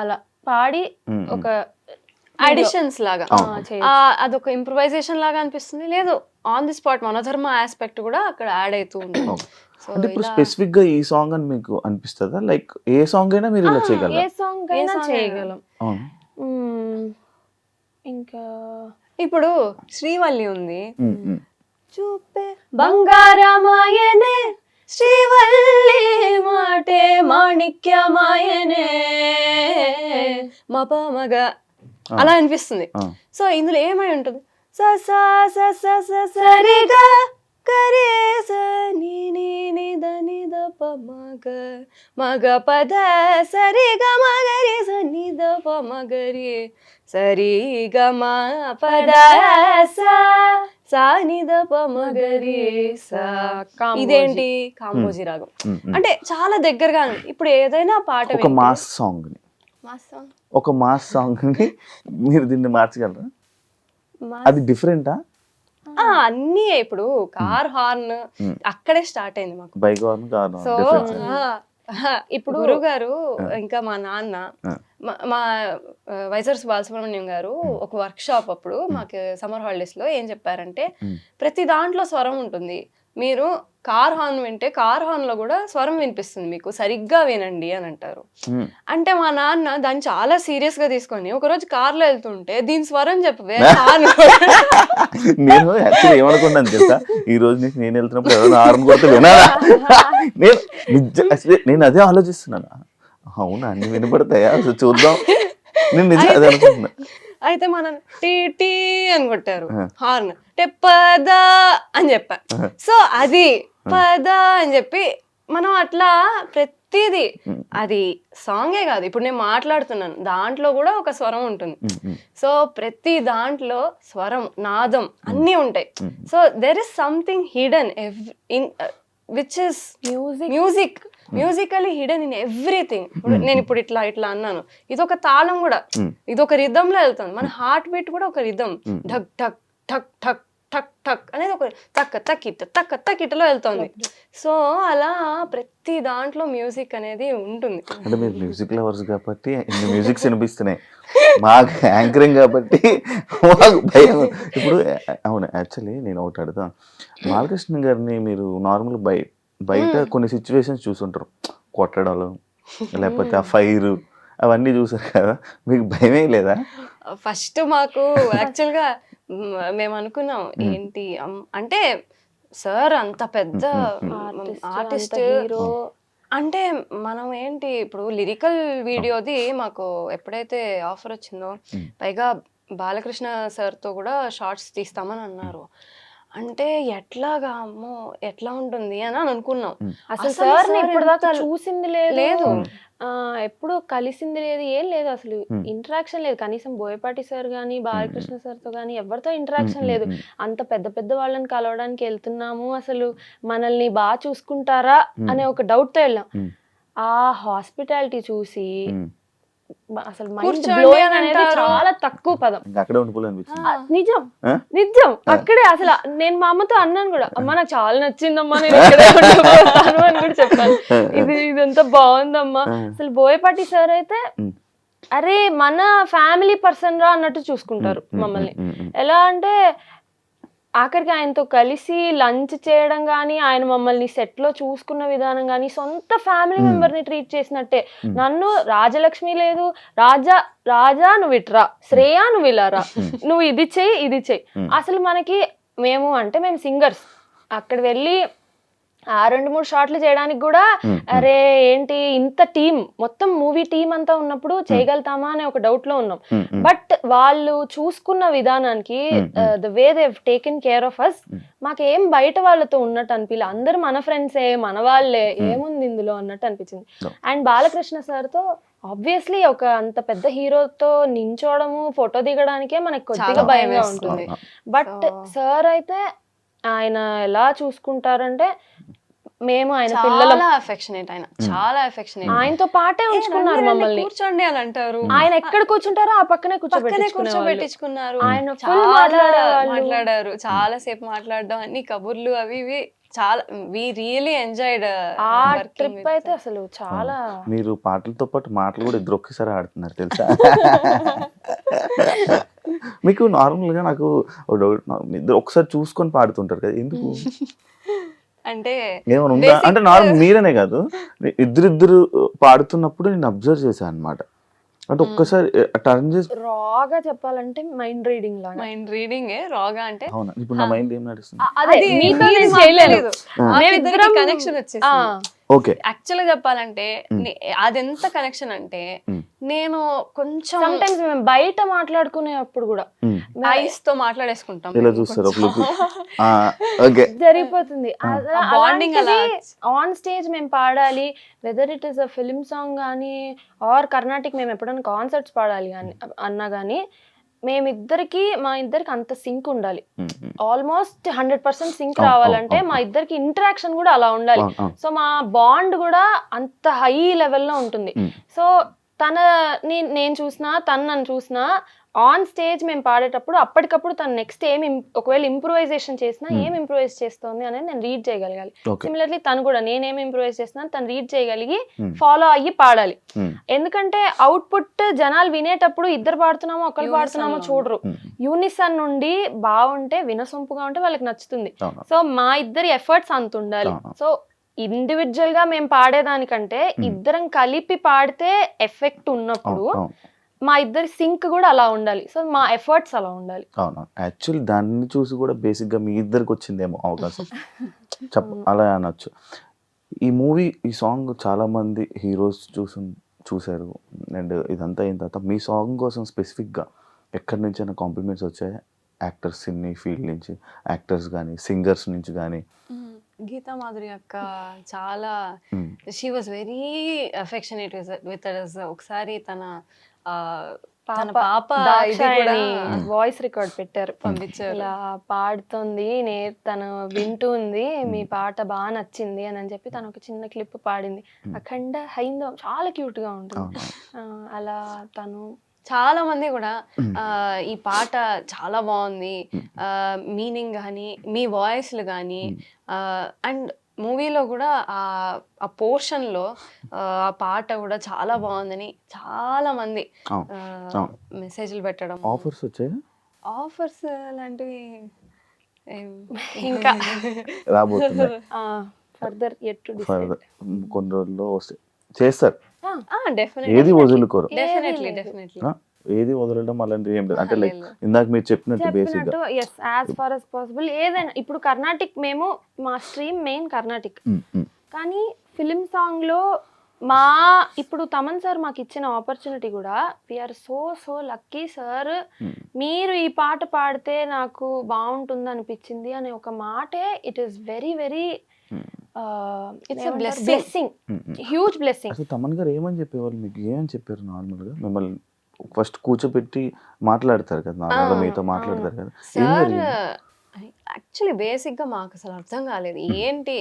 అలా పాడి ఒక
అడిషన్స్ లాగా అదొక ఇంప్రూవైజేషన్ లాగా అనిపిస్తుంది. లేదు ఆన్ ది స్పాట్ మనోధర్మ ఆస్పెక్ట్ కూడా అక్కడ యాడ్ అవుతూ ఉంటుంది.
అంటే ఇప్పుడు స్పెసిఫిక్ గా ఈ సాంగ్ అని మీకు అనిపిస్తుందా? లైక్ ఏ సాంగ్ అయినా మీరు ఇలా చేయగలరా?
ఏ సాంగ్ అయినా చేయగలం. ఇంకా
ఇప్పుడు శ్రీవల్లి ఉంది,
చూపే బంగారమాయనే శ్రీవల్లి మాటే మాణిక్యమాయనే
మప మగ అలా అనిపిస్తుంది. సో ఇందులో ఏమై ఉంటుంది, సరిగా కరేస మగ పద సరిగ మగరి నిద మగరి సరిగ మా పద నిద మగరి సా. ఇదేంటి కాంబోజీ రాగం అంటే చాలా దగ్గరగా. ఇప్పుడు ఏదైనా పాట
ఒక మాస్ సాంగ్ ని మీరు దీన్ని మార్చగలరా? అది డిఫరెంటా?
అన్ని ఇప్పుడు కార్ హార్న్ అక్కడే స్టార్ట్ అయింది మాకు.
Bike horn, car horn.
So ఇప్పుడు గురువు గారు ఇంకా మా నాన్న మా వైజర్స్ బాలసుబ్రహ్మణ్యం గారు ఒక వర్క్ షాప్ అప్పుడు మాకు సమ్మర్ హాలిడేస్ లో ఏం చెప్పారంటే, ప్రతి దాంట్లో స్వరం ఉంటుంది, మీరు కార్ హార్న్ వింటే కార్ హార్న్ లో కూడా స్వరం వినిపిస్తుంది, మీకు సరిగ్గా వినండి అని అంటారు. అంటే మా నాన్న దాన్ని చాలా సీరియస్ గా తీసుకొని ఒకరోజు కార్ లో వెళ్తుంటే దీని స్వరం చెప్పవే
నేను యాక్చువల్లీ ఏమనుకున్నాను తెలుసా, ఈ రోజు నుంచి నేను వెళ్తున్నప్పుడు ఎవరైనా హార్న్ కొడితే వినాలా? నేను అదే ఆలోచిస్తున్నాను. అవునా, అన్ని వినపడతాయా? అసలు చూద్దాం. నేను నిజంగా అదే అనుకుంటున్నా.
అయితే మనం టీ టీ అని కొట్టారు హార్న్, అంటే పద అని చెప్పా. సో అది పద అని చెప్పి మనం అట్లా ప్రతిదీ, అది సాంగే కాదు, ఇప్పుడు నేను మాట్లాడుతున్నాను దాంట్లో కూడా ఒక స్వరం ఉంటుంది. సో ప్రతి దాంట్లో స్వరం, నాదం అన్నీ ఉంటాయి. So there is something hidden in which is musically hidden in everything. నేను ఇప్పుడు ఇట్లా అన్నాను, ఇదొక తాళం కూడా, ఇదొక రిథమ్ లో వెళ్తుంది. మన హార్ట్ బీట్ కూడా ఒక రిథమ్, ఢక్ ఢక్ ఠక్ ఠక్ ఠక్ ఠక్ అనేది ఒక తక్క తక్కిటలో వెళ్తుంది. సో అలా ప్రతి దాంట్లో మ్యూజిక్ అనేది ఉంటుంది.
అంటే మీరు మ్యూజిక్ లవర్స్ కాబట్టి ఇన్ని మ్యూజిక్స్ వినిపిస్తున్నాయి, మాకు యాంకరింగ్ కాబట్టి మాకు భయం. ఇప్పుడు అవును, యాక్చువల్లీ నేను ఒకటి అడుగుతాను, బాలకృష్ణ గారిని మీరు నార్మల్ బయట కొన్ని సిచ్యువేషన్స్ చూసుంటారు, కొట్టడాలు లేకపోతే ఆ ఫైర్ అవన్నీ చూసారు కదా, మీకు భయమే లేదా?
ఫస్ట్ మాకు యాక్చువల్గా మేము అనుకున్నాం ఏంటి అంటే, సార్ అంత పెద్ద ఆర్టిస్ట్ అంటే మనం ఏంటి, ఇప్పుడు లిరికల్ వీడియోది మాకు ఎప్పుడైతే ఆఫర్ వచ్చిందో, పైగా బాలకృష్ణ సార్తో కూడా షార్ట్స్ తీస్తామని అన్నారు. అంటే ఎట్లాగా అమ్మో ఎట్లా ఉంటుంది అని అనుకున్నాం.
అసలు
అసలు
సార్
sir
ఇప్పటిదాకా
ఎంత-
చూసింది లేదు
లేదు.
ఎప్పుడు కలిసింది లేదు, ఏం లేదు, అసలు ఇంటరాక్షన్ లేదు. కనీసం బోయపాటి సార్ గానీ బాలకృష్ణ సార్ తో గానీ ఎవరితో ఇంటరాక్షన్ లేదు. అంత పెద్ద పెద్ద వాళ్ళని కలవడానికి వెళ్తున్నాము, అసలు మనల్ని బాగా చూసుకుంటారా అనే ఒక డౌట్ తో వెళ్ళాం. ఆ హాస్పిటాలిటీ చూసి అసలు మైండ్
కూర్చోండి
బ్లోయింగ్
అని
అనేది
అంటారు.
చాలా తక్కువ పదం.
ఇంకా అక్కడే ఉండిపోవాలనిపించింది.
నిజం
ఆ?
నిజం అక్కడే అసలు నేను మా అమ్మతో అన్నాను కూడా, అమ్మ నాకు చాలా నచ్చిందమ్మా, నేను ఇక్కడే ఉండిపోతాను అని కూడా చెప్పాను. ఇదంతా బాగుందమ్మా. అసలు బోయపాటి సార్ అయితే అరే మన ఫ్యామిలీ పర్సన్ రా అన్నట్టు చూసుకుంటారు మమ్మల్ని. ఎలా అంటే ఆఖరికి ఆయనతో కలిసి లంచ్ చేయడం కానీ, ఆయన మమ్మల్ని సెట్ లో చూసుకున్న విధానం కానీ సొంత ఫ్యామిలీ మెంబర్ ని ట్రీట్ చేసినట్టే. నన్ను రాజలక్ష్మి లేదు, రాజా నువ్వు ఇట్రా, శ్రేయా నువ్వు ఇలారా, నువ్వు ఇది చెయ్యి ఇది చెయ్యి. అసలు మనకి మేము సింగర్స్ అక్కడ వెళ్ళి ఆ 2-3 షాట్లు చేయడానికి కూడా అరే ఏంటి ఇంత టీం, మొత్తం మూవీ టీం అంతా ఉన్నప్పుడు చేయగలుగుతామా అనే ఒక డౌట్ లో ఉన్నాం. బట్ వాళ్ళు చూసుకున్న విధానానికి the way they taken care of us, మాకేం బయట వాళ్ళతో ఉన్నట్టు అనిపించలే. అందరు మన ఫ్రెండ్సే, మన వాళ్ళే, ఏముంది ఇందులో అన్నట్టు అనిపించింది. అండ్ బాలకృష్ణ సార్ తో ఆబ్వియస్లీ ఒక అంత పెద్ద హీరోతో నించోవడము, ఫోటో దిగడానికే మనకు కొద్దిగా భయంగా ఉంటుంది. బట్ సార్ అయితే ఆయన ఎలా చూసుకుంటారంటే, మేము ఆయన పిల్లల
చాలా అఫెక్షనేట్, ఆయన చాలా అఫెక్షనేట్.
ఆయనతో పాటే ఉంచుకున్నారు మమ్మల్ని.
కూర్చోండి అని అంటారు.
ఆయన ఎక్కడ కూర్చుంటారో ఆ పక్కనే
కూర్చోబెట్టించుకున్నారు.
ఆయన
చాలా మాట్లాడారు, చాలా సేపు మాట్లాడడం, అన్ని కబుర్లు అవి ఇవి చాలా. వి రియలీ ఎంజాయ్డ్
ఆ ట్రిప్ అయితే అసలు చాలా.
మీరు పాటలతో పాటు మాటలు కూడా ఇద్దరు ఒకేసారి ఆడుతున్నారు తెలుసా. మీకు నార్మల్ గా నాకు ఇద్దరు ఒకసారి చూసుకొని పాడుతుంటారు కదా, ఎందుకు?
అంటే
ఏమైనా ఉందా అంటే నార్మల్ మీరనే కాదు, ఇద్దరిద్దరు పాడుతున్నప్పుడు నేను అబ్జర్వ్ చేశాను అనమాట. అంటే ఒక్కసారి టర్న్ చేసి
రాగా చెప్పాలంటే మైండ్ రీడింగ్ లాగా.
మైండ్ రీడింగ్ రాగా అంటే
అవునా, ఇప్పుడు నా మైండ్ ఏం నడుస్తుంది?
అదే మీతో నేను చేయలేదు.
మేమిద్దరం కనెక్షన్ వచ్చేసి
ఓకే.
యాక్చువల్ గా చెప్పాలంటే అదెంత కనెక్షన్ అంటే, నేను కొంచెం
సమ్ టైమ్స్ మేము బయట మాట్లాడుకునేటప్పుడు కూడా
ఐస్ తో మాట్లాడేసుకుంటాం.
ఇలా చూస్తారు ఓకే
జరిగిపోతుంది.
బాండింగ్ అలా
ఆన్ స్టేజ్ మేము పాడాలి, whether it is a film song కానీ ఆర్ కర్ణాటిక్, మేము ఎప్పుడైనా కాన్సర్ట్స్ పాడాలి కానీ అన్నా కానీ మా ఇద్దరికి అంత సింక్ ఉండాలి. ఆల్మోస్ట్ 100% సింక్ రావాలంటే మా ఇద్దరికి ఇంటరాక్షన్ కూడా అలా ఉండాలి. సో మా బాండ్ కూడా అంత హై లెవెల్లో ఉంటుంది. సో నేను చూసినా, తను నన్ను చూసినా, ఆన్ స్టేజ్ మేము పాడేటప్పుడు అప్పటికప్పుడు తను నెక్స్ట్ ఒకవేళ ఇంప్రూవైజేషన్ చేసినా ఏం ఇంప్రూవైజ్ చేస్తుంది అనేది నేను రీడ్ చేయగలగాలి. సిమిలర్లీ తను కూడా నేనేం ఇంప్రూవైజ్ చేస్తున్నాను తను రీడ్ చేయగలిగి ఫాలో అయ్యి పాడాలి. ఎందుకంటే అవుట్పుట్ జనాలు వినేటప్పుడు ఇద్దరు పాడుతున్నామో ఒకరు పాడుతున్నామో చూడరు. యూనిసన్ నుండి బాగుంటే, వినసొంపుగా ఉంటే వాళ్ళకి నచ్చుతుంది. సో మా ఇద్దరి ఎఫర్ట్స్ అంత ఉండాలి. సో ఇండివిజువల్ గా మేము పాడేదానికంటే ఇద్దరం కలిపి పాడితే ఎఫెక్ట్ ఉన్నప్పుడు మా ఇద్దరి సింక్ కూడా అలా ఉండాలి. సో మా ఎఫర్ట్స్ అలా ఉండాలి.
అవును, యాక్చువల్లీ దాన్ని చూసి కూడా బేసిక్ గా మీ ఇద్దరికి వచ్చిందేమో అవకాశం అలా అనొచ్చు. ఈ మూవీ, ఈ సాంగ్ చాలా మంది హీరోస్ చూసారు అండ్ ఇదంతా అయిన తర్వాత మీ సాంగ్ కోసం స్పెసిఫిక్ గా ఎక్కడి నుంచి అయినా కాంప్లిమెంట్స్ వచ్చాయి? యాక్టర్స్ ఇన్ని ఫీల్డ్ నుంచి, యాక్టర్స్ కానీ సింగర్స్ నుంచి కానీ?
గీతా మాధురి అక్క చాలా, she was very affectionate with us. ఒకసారి తన పాప
వాయిస్ రికార్డ్ పెట్టారు,
పంపించారు.
ఇలా పాడుతుంది, తను వింటుంది, మీ పాట బాగా నచ్చింది అని చెప్పి తను ఒక చిన్న క్లిప్ పాడింది. అఖండ హైందవం చాలా క్యూట్ గా ఉంటుంది. అలా తను
చాలా మంది కూడా ఈ పాట చాలా బాగుంది, మీనింగ్ కానీ మీ వాయిస్లు కానీ, అండ్ మూవీలో కూడా ఆ పోర్షన్ లో ఆ పాట కూడా చాలా బాగుందని చాలా మంది మెసేజ్లు పెట్టడం.
ఆఫర్స్ వచ్చాయి?
ఆఫర్స్ లాంటివి
ఇంకా
రాబోతున్నాయి
ఫర్దర్
కొన్ని రోజుల్లో వస్తాయి, చేస్తారు.
డెఫినెట్లీ
ఏది వదులుకోరు,
డెఫినెట్లీ
ఏది వదలడం అలాంటివి ఏం లేదు. అంటే లైక్ ఇందాక మీరు చెప్పినట్టు బేసిక్ గా
యాజ్ ఫార్ as possible ఏదైనా. ఇప్పుడు కర్ణాటిక్, మేము మా స్ట్రీమ్ మెయిన్ కర్ణాటిక్, కానీ ఫిలిం సాంగ్ లో ఇప్పుడు తమన్ సార్ మాకు ఇచ్చిన ఆపర్చునిటీ కూడా వీఆర్ సో లక్కీ సార్. మీరు ఈ పాట పాడితే నాకు బాగుంటుంది అనిపించింది అనే ఒక మాటే it is very very blessing, huge blessing.
అసలు తమన్ గారు ఏమని చెప్పేవాళ్ళు మీకు? ఏమని చెప్పారు నార్మల్గా? మిమ్మల్ని ఫస్ట్ కూర్చోబెట్టి మాట్లాడతారు కదా, నార్మల్గా మీతో మాట్లాడతారు కదా, ఏం
సార్
జరిగింది?
యాక్చువల్లీ బేసిక్గా మాకు అసలు అర్థం కాలేదు ఏంటి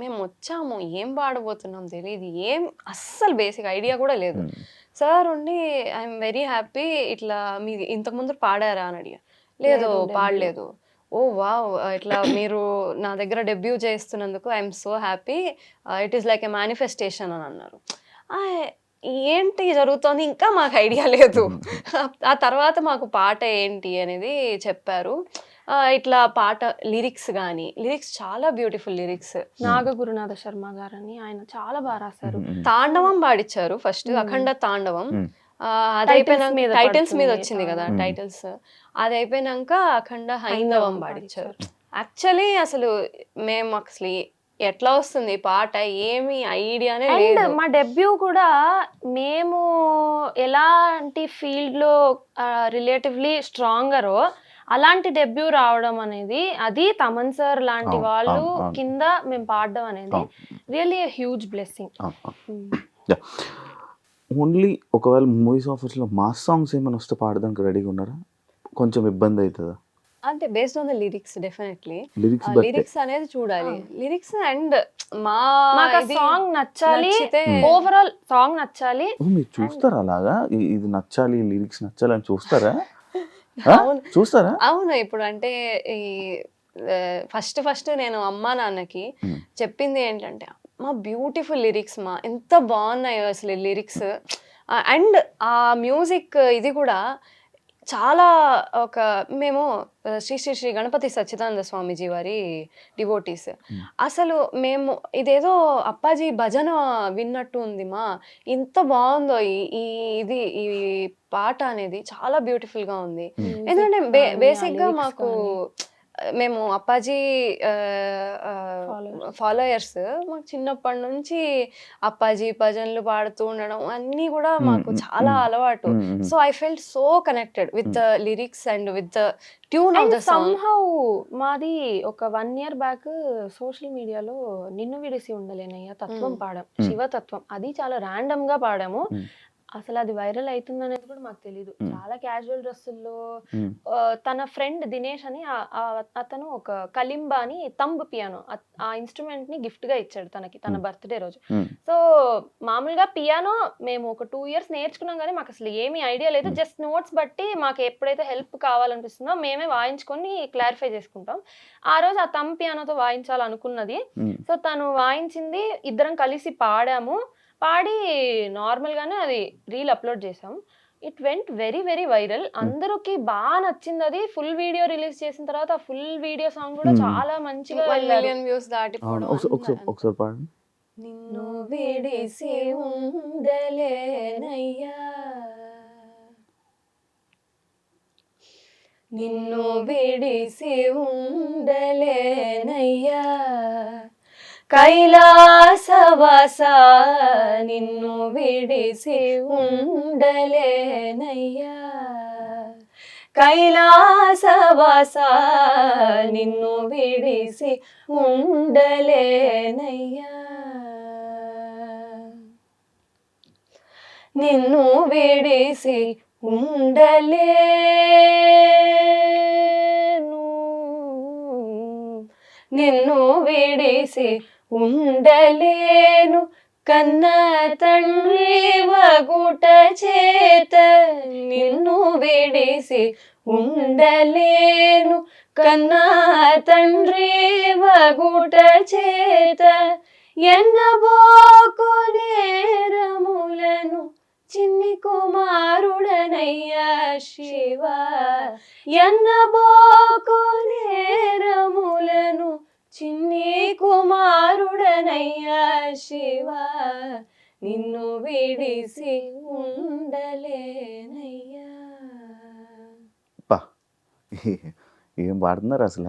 మేము వచ్చాము ఏం పాడబోతున్నాం తెలియదు, ఏం అస్సలు బేసిక్ ఐడియా కూడా లేదు. సార్ ఉండి ఐఎమ్ వెరీ హ్యాపీ ఇట్లా మీ ఇంతకుముందు పాడారా అని అడిగా. లేదు పాడలేదు. ఓ వావ్, ఇట్లా మీరు నా దగ్గర డెబ్యూ చేస్తున్నందుకు I'm so happy, it is like a manifestation అని అన్నారు. ఏంటి జరుగుతోంది ఇంకా మాకు ఐడియా లేదు. ఆ తర్వాత మాకు పాట ఏంటి అనేది చెప్పారు. ఇట్లా పాట లిరిక్స్ చాలా బ్యూటిఫుల్ లిరిక్స్.
నాగగురునాథ శర్మ గారని ఆయన చాలా బాగా రాశారు.
తాండవం పాడిచ్చారు ఫస్ట్, అఖండ తాండవం. అది అయిపోయినాక టైటిల్స్ మీద వచ్చింది కదా టైటిల్స్, అది అయిపోయినాక అఖండ హైందవం పాడిచ్చారు. యాక్చువల్లీ అసలు మేము అసలు ఎట్లా వస్తుంది పాట ఏమి ఐడియానే లేదు.
మా డెబ్యూ కూడా మేము ఎలాంటి ఫీల్డ్ లో రిలేటివ్లీ స్ట్రాంగరో అలాంటి డెబ్యూ రావడం అనేది, అది తమన్ సార్ లాంటి వాళ్ళు కింద మేము పాడడం అనేది రియల్లీ హ్యూజ్ బ్లెస్సింగ్.
ఓన్లీ ఒకవేళ మూవీస్ ఆఫర్స్లో మాస్ సాంగ్స్ ఏమైనా వస్తే పాడడానికి రెడీగా ఉన్నారా? కొంచెం ఇబ్బంది అవుతుందా?
అంటే based on the lyrics definitely
lyrics
lyrics అనేది చూడాలి. లిరిక్స్ అండ్
సాంగ్ నచ్చాలి, ఓవరాల్ సాంగ్ నచ్చాలి.
మీరు చూస్తారా అలాగా? ఇది నచ్చాలి, లిరిక్స్ నచ్చాలి అని చూస్తారా? చూస్తారా?
అవును. ఇప్పుడు అంటే ఈ ఫస్ట్ నేను అమ్మా నాన్నకి చెప్పింది ఏంటంటే, మా బ్యూటిఫుల్ లిరిక్స్ మా ఎంత బాగున్నాయో అసలు లిరిక్స్, అండ్ ఆ మ్యూజిక్ ఇది కూడా చాలా మేము శ్రీ శ్రీ శ్రీ గణపతి సచ్చిదానంద స్వామీజీ వారి డివోటీస్. అసలు మేము ఇదేదో అప్పాజీ భజన విన్నట్టు ఉంది మా, ఇంత బాగుందో ఈ పాట అనేది చాలా బ్యూటిఫుల్ గా ఉంది. ఎందుకంటే బేసిక్ గా మాకు మేము అప్పాజీ ఫాలోయర్స్, మాకు చిన్నప్పటి నుంచి అప్పాజీ భజనలు పాడుతూ ఉండడం అన్నీ కూడా మాకు చాలా అలవాటు. So I felt so connected with the lyrics and with the tune of the song.
మాది ఒక 1 year బ్యాక్ సోషల్ మీడియాలో నిన్ను విడిసి ఉండలేనయ్యా తత్వం పాడాం, శివతత్వం. అది చాలా ర్యాండమ్ గా పాడాము. అసలు అది వైరల్ అవుతుంది అనేది కూడా మాకు తెలీదు. చాలా క్యాజువల్ డ్రెస్సుల్లో తన ఫ్రెండ్ దినేష్ అని అతను ఒక కలింబా అని తంబ్ పియానో, ఆ ఇన్స్ట్రుమెంట్ ని గిఫ్ట్ గా ఇచ్చాడు తనకి తన బర్త్డే రోజు. సో మామూలుగా పియానో మేము ఒక 2 years నేర్చుకున్నాం కానీ మాకు అసలు ఏమీ ఐడియా లేదు. జస్ట్ నోట్స్ బట్టి మాకు ఎప్పుడైతే హెల్ప్ కావాలనిపిస్తుందో మేమే వాయించుకొని క్లారిఫై చేసుకుంటాం. ఆ రోజు ఆ తంబ్ పియానోతో వాయించాలనుకున్నది. సో తను వాయించింది, ఇద్దరం కలిసి పాడాము. పాడి నార్మల్ గానే అది రీల్ అప్లోడ్ చేసాం. It went very very viral. అందరికి బాగా నచ్చింది. అది ఫుల్ వీడియో రిలీజ్ చేసిన తర్వాత ఆ ఫుల్ వీడియో సాంగ్ కూడా చాలా మంచిగా
1 million views దాటిపోవడం.
ఒకసారి పాడండి.
నిన్ను విడిసి ఉండలేనయ్యా, నిన్ను విడిసి ఉండలేనయ్యా, కైలాసవాస నిన్ను విడిసి ఉండలేనయ్యా, కైలాసవాస నిన్ను విడిసి ఉండలేనయ్యా, నిన్ను విడిసి ఉండలేను, నిన్ను విడిసి ఉండలేను, కన్న తండ్రి వగుట చేత నిన్ను విడిసి ఉండలేను, కన్న తండ్రి వగుట చేత ఎన్నబోకు నేరములను చిన్ని కుమారుడనయ్యా శివ, ఎన్నబోకు నేరములను చిన్ని కుమారుడనయ్యా శివ, నిన్ను విడిసి ఉండలేనయ్యా.
ఏం పాడుతున్నారు అసలు?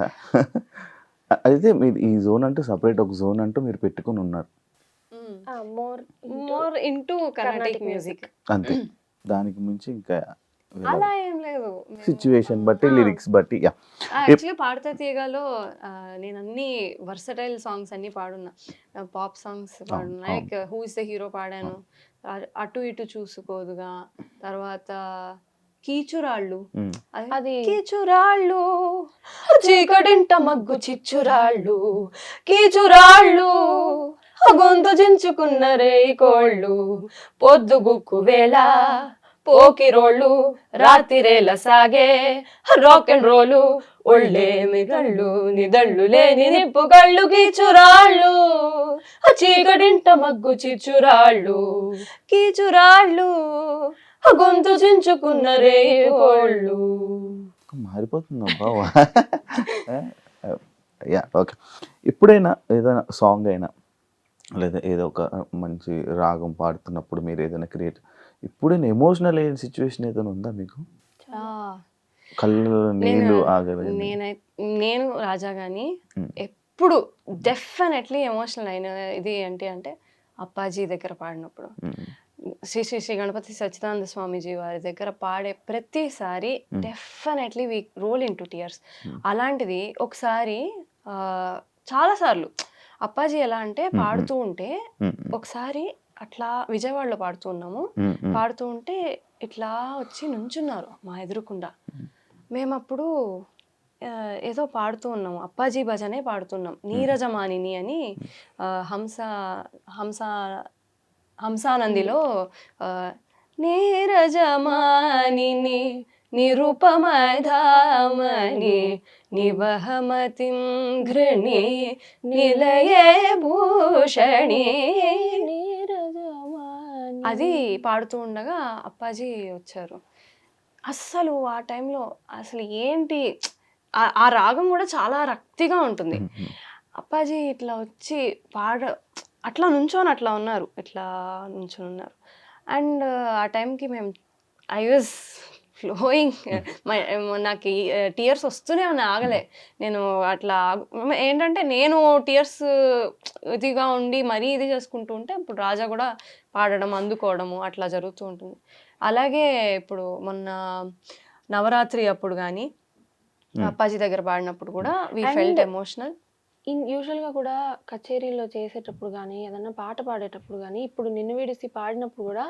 అయితే మీరు ఈ జోన్ అంటూ సపరేట్ ఒక జోన్ అంటూ మీరు పెట్టుకుని ఉన్నారు.
More
more into Carnatic music.
అంతే, దానికి మించి ఇంకా
అలా ఏం లేదు.
సిచ్యువేషన్ బట్టి లిరిక్స్ బట్టి యా.
యాక్చువల్లీ పాడతా తీయగాలో నేను అన్ని వర్సటైల్ సాంగ్స్ అన్ని పాడున్నా. పాప్ సాంగ్స్ పాడున్నా, like who is the hero పాడాను, అటు ఇటు చూసుకోదుగా, తర్వాత కీచురాళ్ళు, అది కీచురాళ్ళు చీకటింట మగ్గు చిచ్చురాళ్ళు, కీచురాళ్ళు గొంతు చించుకున్న రేయి కోళ్ళు, పొద్దుగుక్కు వేళ పోకిరోళ్ళు, రాతిరేల సాగే రాక్ అండ్ రోలు, ఒళ్ళేమి గళ్ళు నిదళ్ళు లేని నిప్పుగళ్ళు, కీచురాళ్ళు చీకటింట మగ్గు చిచ్చురాళ్ళు, కీచురాళ్ళు గొంతు చించుకున్న రేయి కోళ్ళు.
మారిపోతుంది అబ్బా. Yeah okay. ఎప్పుడైనా ఏదైనా సాంగ్ అయినా లేదా ఏదో ఒక మంచి రాగం పాడుతున్నప్పుడు మీరు ఏదైనా క్రియేట్, ఎప్పుడైనా ఎమోషనల్ అయిన సిచ్యువేషన్ ఏదైనా ఉందా మీకు? కళ్ళు నీళ్ళు ఆగలేదు.
నేను రాజా గాని ఎప్పుడు డెఫినెట్లీ ఎమోషనల్ అయిన ఇది ఏంటి అంటే అప్పాజీ దగ్గర పాడినప్పుడు, శ్రీ శ్రీ శ్రీ గణపతి సచ్చిదానంద స్వామీజీ వారి దగ్గర పాడే ప్రతిసారి definitely we roll into tears. అలాంటిది ఒకసారి చాలా సార్లు అప్పాజీ ఎలా అంటే పాడుతూ ఉంటే ఒకసారి అట్లా విజయవాడలో పాడుతూ ఉన్నాము, పాడుతూ ఉంటే ఇట్లా వచ్చి నుంచున్నారు మా ఎదురుకుండా. మేము అప్పుడు ఏదో పాడుతూ ఉన్నాము, అప్పాజీ భజనే పాడుతున్నాం, నీరజమానిని అని హంసానందిలో నీరజమానిని నిరుపమధామని నివహమతిం ఘృణి నిలయే భూషణి, అది పాడుతూ ఉండగా అప్పాజీ వచ్చారు. అస్సలు ఆ టైంలో అసలు ఏంటి, ఆ రాగం కూడా చాలా రక్తిగా ఉంటుంది. అప్పాజీ ఇట్లా వచ్చి అట్లా నుంచొని అట్లా ఉన్నారు, ఇట్లా నుంచొని ఉన్నారు. అండ్ ఆ టైంకి మేము ఐ వాజ్ ఫ్లోయింగ్, నాకు టీయర్స్ వస్తూనే ఉన్నాయి, ఆగలే. నేను అట్లా ఏంటంటే నేను టీయర్స్ ఇదిగా ఉండి మరీ ఇది చేసుకుంటూ ఉంటే ఇప్పుడు రాజా కూడా పాడడం అందుకోవడము అట్లా జరుగుతూ ఉంటుంది. అలాగే ఇప్పుడు మొన్న నవరాత్రి అప్పుడు కానీ అప్పాజీ దగ్గర పాడినప్పుడు కూడా వీ ఫెల్ట్ ఎమోషనల్.
యూజువల్గా కూడా కచేరీలో చేసేటప్పుడు కానీ ఏదన్నా పాట పాడేటప్పుడు కానీ ఇప్పుడు నిన్ను విడిసి పాడినప్పుడు కూడా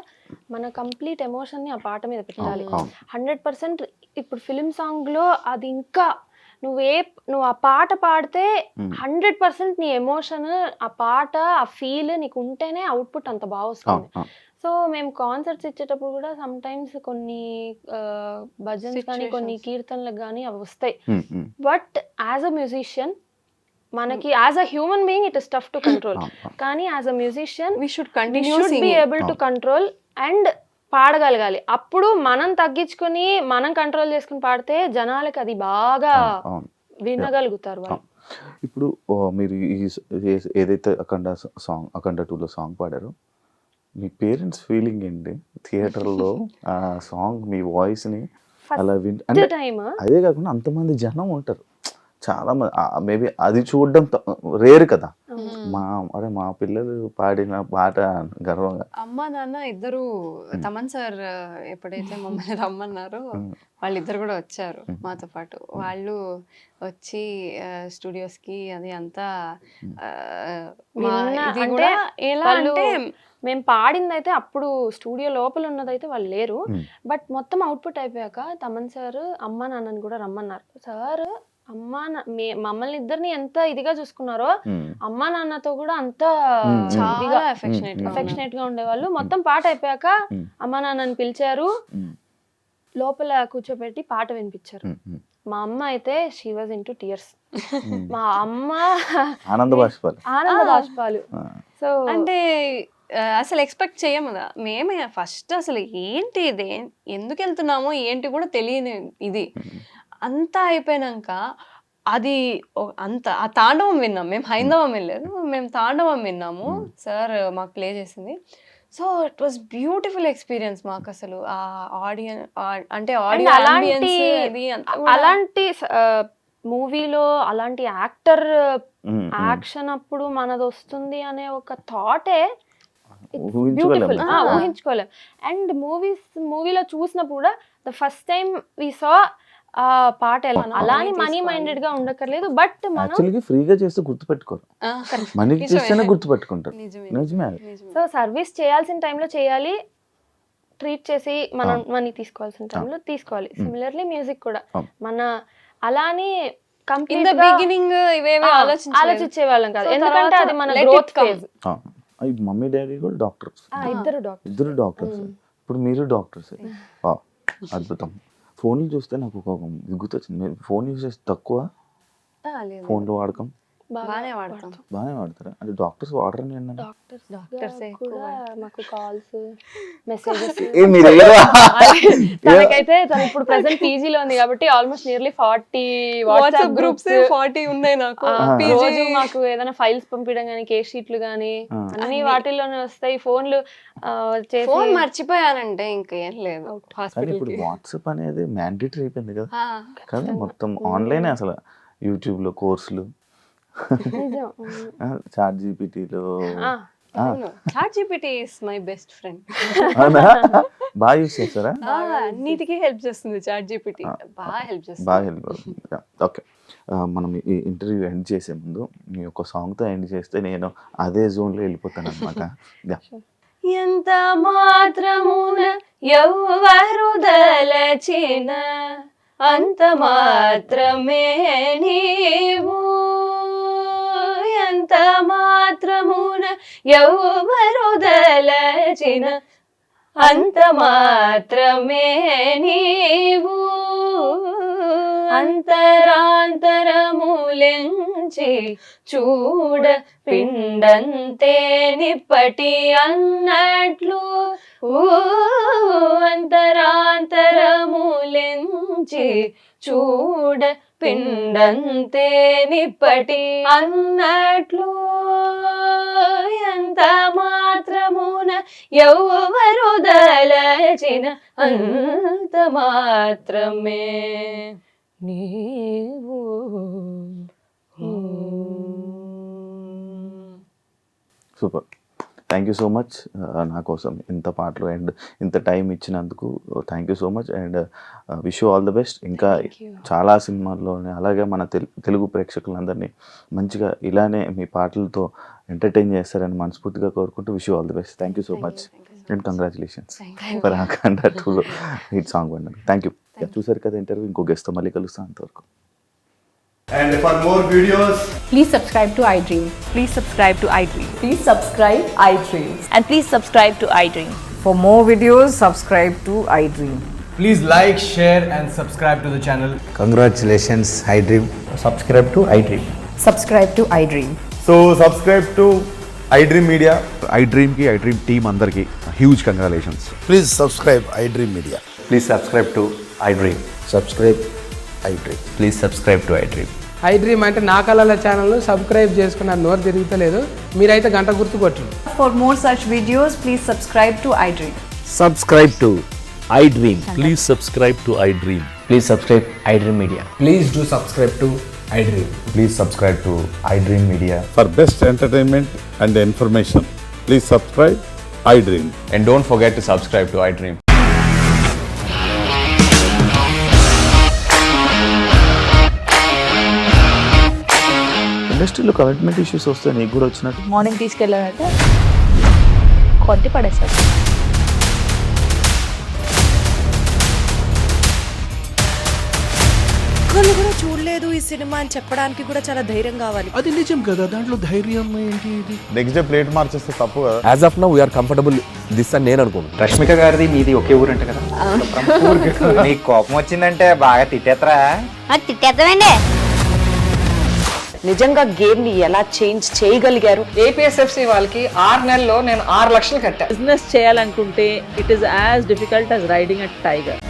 మన కంప్లీట్ ఎమోషన్ని ఆ పాట మీద పెట్టాలి. 100% ఇప్పుడు ఫిలిం సాంగ్లో అది ఇంకా నువ్వు ఆ పాట పాడితే 100% నీ ఎమోషన్, ఆ పాట, ఆ ఫీల్ నీకు ఉంటేనే అవుట్పుట్ అంత బాగా వస్తుంది. సో మేము కాన్సర్ట్స్ ఇచ్చేటప్పుడు కూడా సమ్ టైమ్స్ కొన్ని భజన్స్ కానీ కొన్ని కీర్తనలకు కానీ అవి వస్తాయి. బట్ యాజ్ అ మ్యూజిషియన్ మనకి as a human being it is tough to control, కానీ as a musician
we should
be able to control and పాడగలగాలి. అప్పుడు మనం తగ్గించుకుని మనం కంట్రోల్ చేసుకుని పాడితే జనాలకి అది బాగా వినగలుగుతారు వాళ్ళు.
ఇప్పుడు మీరు ఏదైతే అఖండ 2లో సాంగ్ పాడారో మీ పేరెంట్స్ ఫీలింగ్ ఏంటి థియేటర్లో ఆ సాంగ్ మీ వాయిస్ని అలా అంటే అదే కాకుండా అంతమంది జనం ఉంటారు, చాలా మంది మేబీ అది చూడడం రేర్ కదా. మా పిల్లలు పాడిన పాట గర్వంగా
అమ్మ నాన్న ఇద్దరు, తమన్ సార్ ఎప్పుడైతే మమ్మల్ని రమ్మన్నారో వాళ్ళిద్దరు కూడా వచ్చారు మాతో పాటు. వాళ్ళు వచ్చి స్టూడియోస్ కి అది అంతా ఎలా అంటే
మేము పాడింది అయితే అప్పుడు స్టూడియో లోపల ఉన్నదైతే వాళ్ళు లేరు, బట్ మొత్తం అవుట్పుట్ అయిపోయాక తమన్ సార్ అమ్మ నాన్నని కూడా రమ్మన్నారు. సార్ మమ్మల్ని ఇద్దరిని ఎంత ఇదిగా చూసుకున్నారో అమ్మా నాన్నతో కూడా అంత
చాలా
అఫెక్షనేట్ గా ఉండేవాళ్ళు. మొత్తం పాట అయిపోయాక అమ్మా నాన్నని పిలిచారు, లోపల కూర్చోబెట్టి పాట వినిపించారు. మా అమ్మ అయితే షీ వాజ్ ఇంటూ టీయర్స్. మా అమ్మ
ఆనంద బాష్పాలు.
సో
అంటే అసలు ఎక్స్పెక్ట్ చేయమదా మేమే ఫస్ట్ అసలు ఏంటి ఇది, ఎందుకు వెళ్తున్నామో ఏంటి కూడా తెలియని ఇది అంతా అయిపోయినాక అది అంత ఆ తాండవం విన్నాం. మేము హైందవం వెళ్ళలేదు, మేము తాండవం విన్నాము, సార్ మాకు ప్లే చేసింది. So it was beautiful experience మాకు అసలు. ఆ ఆడియన్స్ అంటే
అలాంటి మూవీలో అలాంటి యాక్టర్ యాక్షన్ అప్పుడు మనది వస్తుంది అనే ఒక థాటే
ఊహించుకోలేము.
ఊహించుకోలేం. అండ్ మూవీలో చూసినప్పుడు కూడా ద ఫస్ట్ టైం వి సా ఆ పాట అలా అని మనీ మైండెడ్ గా ఉండక్కర్లేదు, బట్ మనం
యాక్చువల్గా ఫ్రీగా చేస్తే గుర్తుపెట్టుకోరు, మనీ చేస్తేనే గుర్తుపెట్టుకుంటారు. నిజమే అది.
సో సర్వీస్ చేయాల్సిన టైంలో చేయాలి, ట్రీట్ చేసి మనం మనీ తీసుకోవాల్సిన టైంలో తీసుకోవాలి. సిమిలర్లీ మ్యూజిక్ కూడా మన అలా అని
ఇన్ ద బిగినింగ్ ఇవేవి
ఆలోచించే వాళ్ళం కాదు, ఎందుకంటే అది మన గ్రోత్ ఫేజ్.
మమ్మీ డాడీ కూడా డాక్టర్స్,
ఇద్దరు
డాక్టర్స్. ఇప్పుడు మీరు డాక్టర్స్. అద్భుతం. ఫోన్లు చూస్తే నాకు ఒక ఇది గుర్తొచ్చింది, ఫోన్ యూసేజ్ తక్కువ, ఫోన్లో వాడకం
బాగానే వాడతాం.
బాగానే వాడతారా? అంటే డాక్టర్స్ వాడరని అన్నాను.
డాక్టర్స్ కూడా మాకు కాల్స్ మెసేజెస్ తనకైతే తను ఇప్పుడు ప్రెసెంట్ పీజీలో ఉంది కాబట్టి ఆల్మోస్ట్ నియర్లీ 40 వాట్సాప్ గ్రూప్స్
40 ఉన్నాయి నాకు.
రోజు మాకు ఏదైనా ఫైల్స్ పంపించడం గానీ, కేస్ షీట్లు గానీ అన్ని వాటిల్లోనే వస్తాయి. ఫోన్లు
ఫోన్ మర్చిపోయానంటే ఇంకేం లేదు.
కానీ ఇప్పుడు వాట్సాప్ అనేది మ్యాండేటరీ అయిపోయింది కదా, మొత్తం ఆన్లైన్. అసలు యూట్యూబ్ లో కోర్సులు, చాట్ జీపీటీలో.
ChatGPT is my best friend.
బాగా యూస్ చేస్తారా?
అన్నిటికీ హెల్ప్ చేస్తుంది చాట్ జీపీటీ, బాగా హెల్ప్ చేస్తుంది.
బాగా హెల్ప్ అవుతుంది. ఓకే, మనం ఈ ఇంటర్వ్యూ ఎండ్ చేసే ముందు మీ ఒక సాంగ్తో ఎండ్ చేస్తే నేను అదే జోన్లో వెళ్ళిపోతాను అనమాట.
ఎంత మాత్రమున ఎవ్వరు దలచిన అంత మాత్రమే నీవు, ఎంత మాత్రమున ఎవ్వరు దలచిన అంత మాత్రమే నీవు, అంతరాంతరములెంచి చూడ పిండంతే నిప్పటి అన్నట్లు, అంతరాంతరములెంచి చూడ పిండంతే నిప్పటి అన్నట్లు, ఎంత మాత్రమున ఎవ్వరు దలచిన అంత మాత్రమే నీవు.
Super, thank you so much నా కోసం ఇంత పాటలు అండ్ ఇంత టైం ఇచ్చినందుకు thank you so much. And wish you all the best. ఇంకా చాలా సినిమాల్లోనే అలాగే మన తెలుగు ప్రేక్షకులందరినీ మంచిగా ఇలానే మీ పాటలతో ఎంటర్టైన్ చేస్తారని మనస్ఫూర్తిగా కోరుకుంటూ wish you all the best. Thank you so much and congratulations for Akhanda 2 hit song పడినారు. Thank you. చూసారు కదా ఇంటర్వ్యూ, ఇంకో గెస్ట్తో మళ్ళీ కలుస్తాను. అంతవరకు.
And for more videos,
Please subscribe to iDream.
Please subscribe to iDream.
Please subscribe iDream.
And please subscribe to iDream.
For more videos, subscribe to iDream.
please like, share and subscribe to the channel.
Congratulations, iDream. Subscribe to iDream.
Subscribe to iDream.
So subscribe to iDream Media.
iDream team అందరికి huge congratulations.
Please subscribe iDream Media.
Please subscribe to iDream.
Subscribe iDream.
Please subscribe to iDream.
iDream అంటే నా కళల ఛానల్ సబ్స్క్రైబ్ చేసుకున్న నోరు తిరుగుతలేదు, మీరైతే గంట గుర్తు కొట్టండి.
For more such videos, please subscribe to iDream.
Subscribe to iDream.
Please subscribe to iDream.
Please subscribe iDream Media.
Please do subscribe to iDream.
Please subscribe to iDream Media.
For best entertainment and information, please subscribe iDream.
And don't forget to subscribe to iDream.
ఇండస్ట్రీలో కమిట్మెంట్ ఇష్యూస్ వస్తే నీకు కూడా వచ్చినట్టు
మార్నింగ్ తీసుకెళ్ళాలంటే కొద్ది పడేస్తారు.
ఒక్కళ్ళు కూడా చూడలేదు ఈ సినిమా అని చెప్పడానికి కూడా చాలా ధైర్యం కావాలి.
అది నిజం కదా, దాంట్లో ధైర్యం ఏంటి? ఇది
నెక్స్ట్ డే ప్లేట్ మార్చేస్తే తప్పు కదా.
As of now we are comfortable this అని నేను అనుకుంటున్నాను.
రష్మిక గారిది మీది ఒకే ఊరంట కదా? నీకు కోపం వచ్చిందంటే బాగా తిట్టేత్తరా?
తిట్టేద్దామండి.
నిజంగా గేమ్ ని ఎలా చేంజ్ చేయగలిగారు?
ఏపీఎస్ఎఫ్సి వాళ్ళకి 6 నెలల్లో నేను 6 లక్షలు కట్టా.
బిజినెస్ చేయాలనుకుంటే it is as difficult as riding a tiger.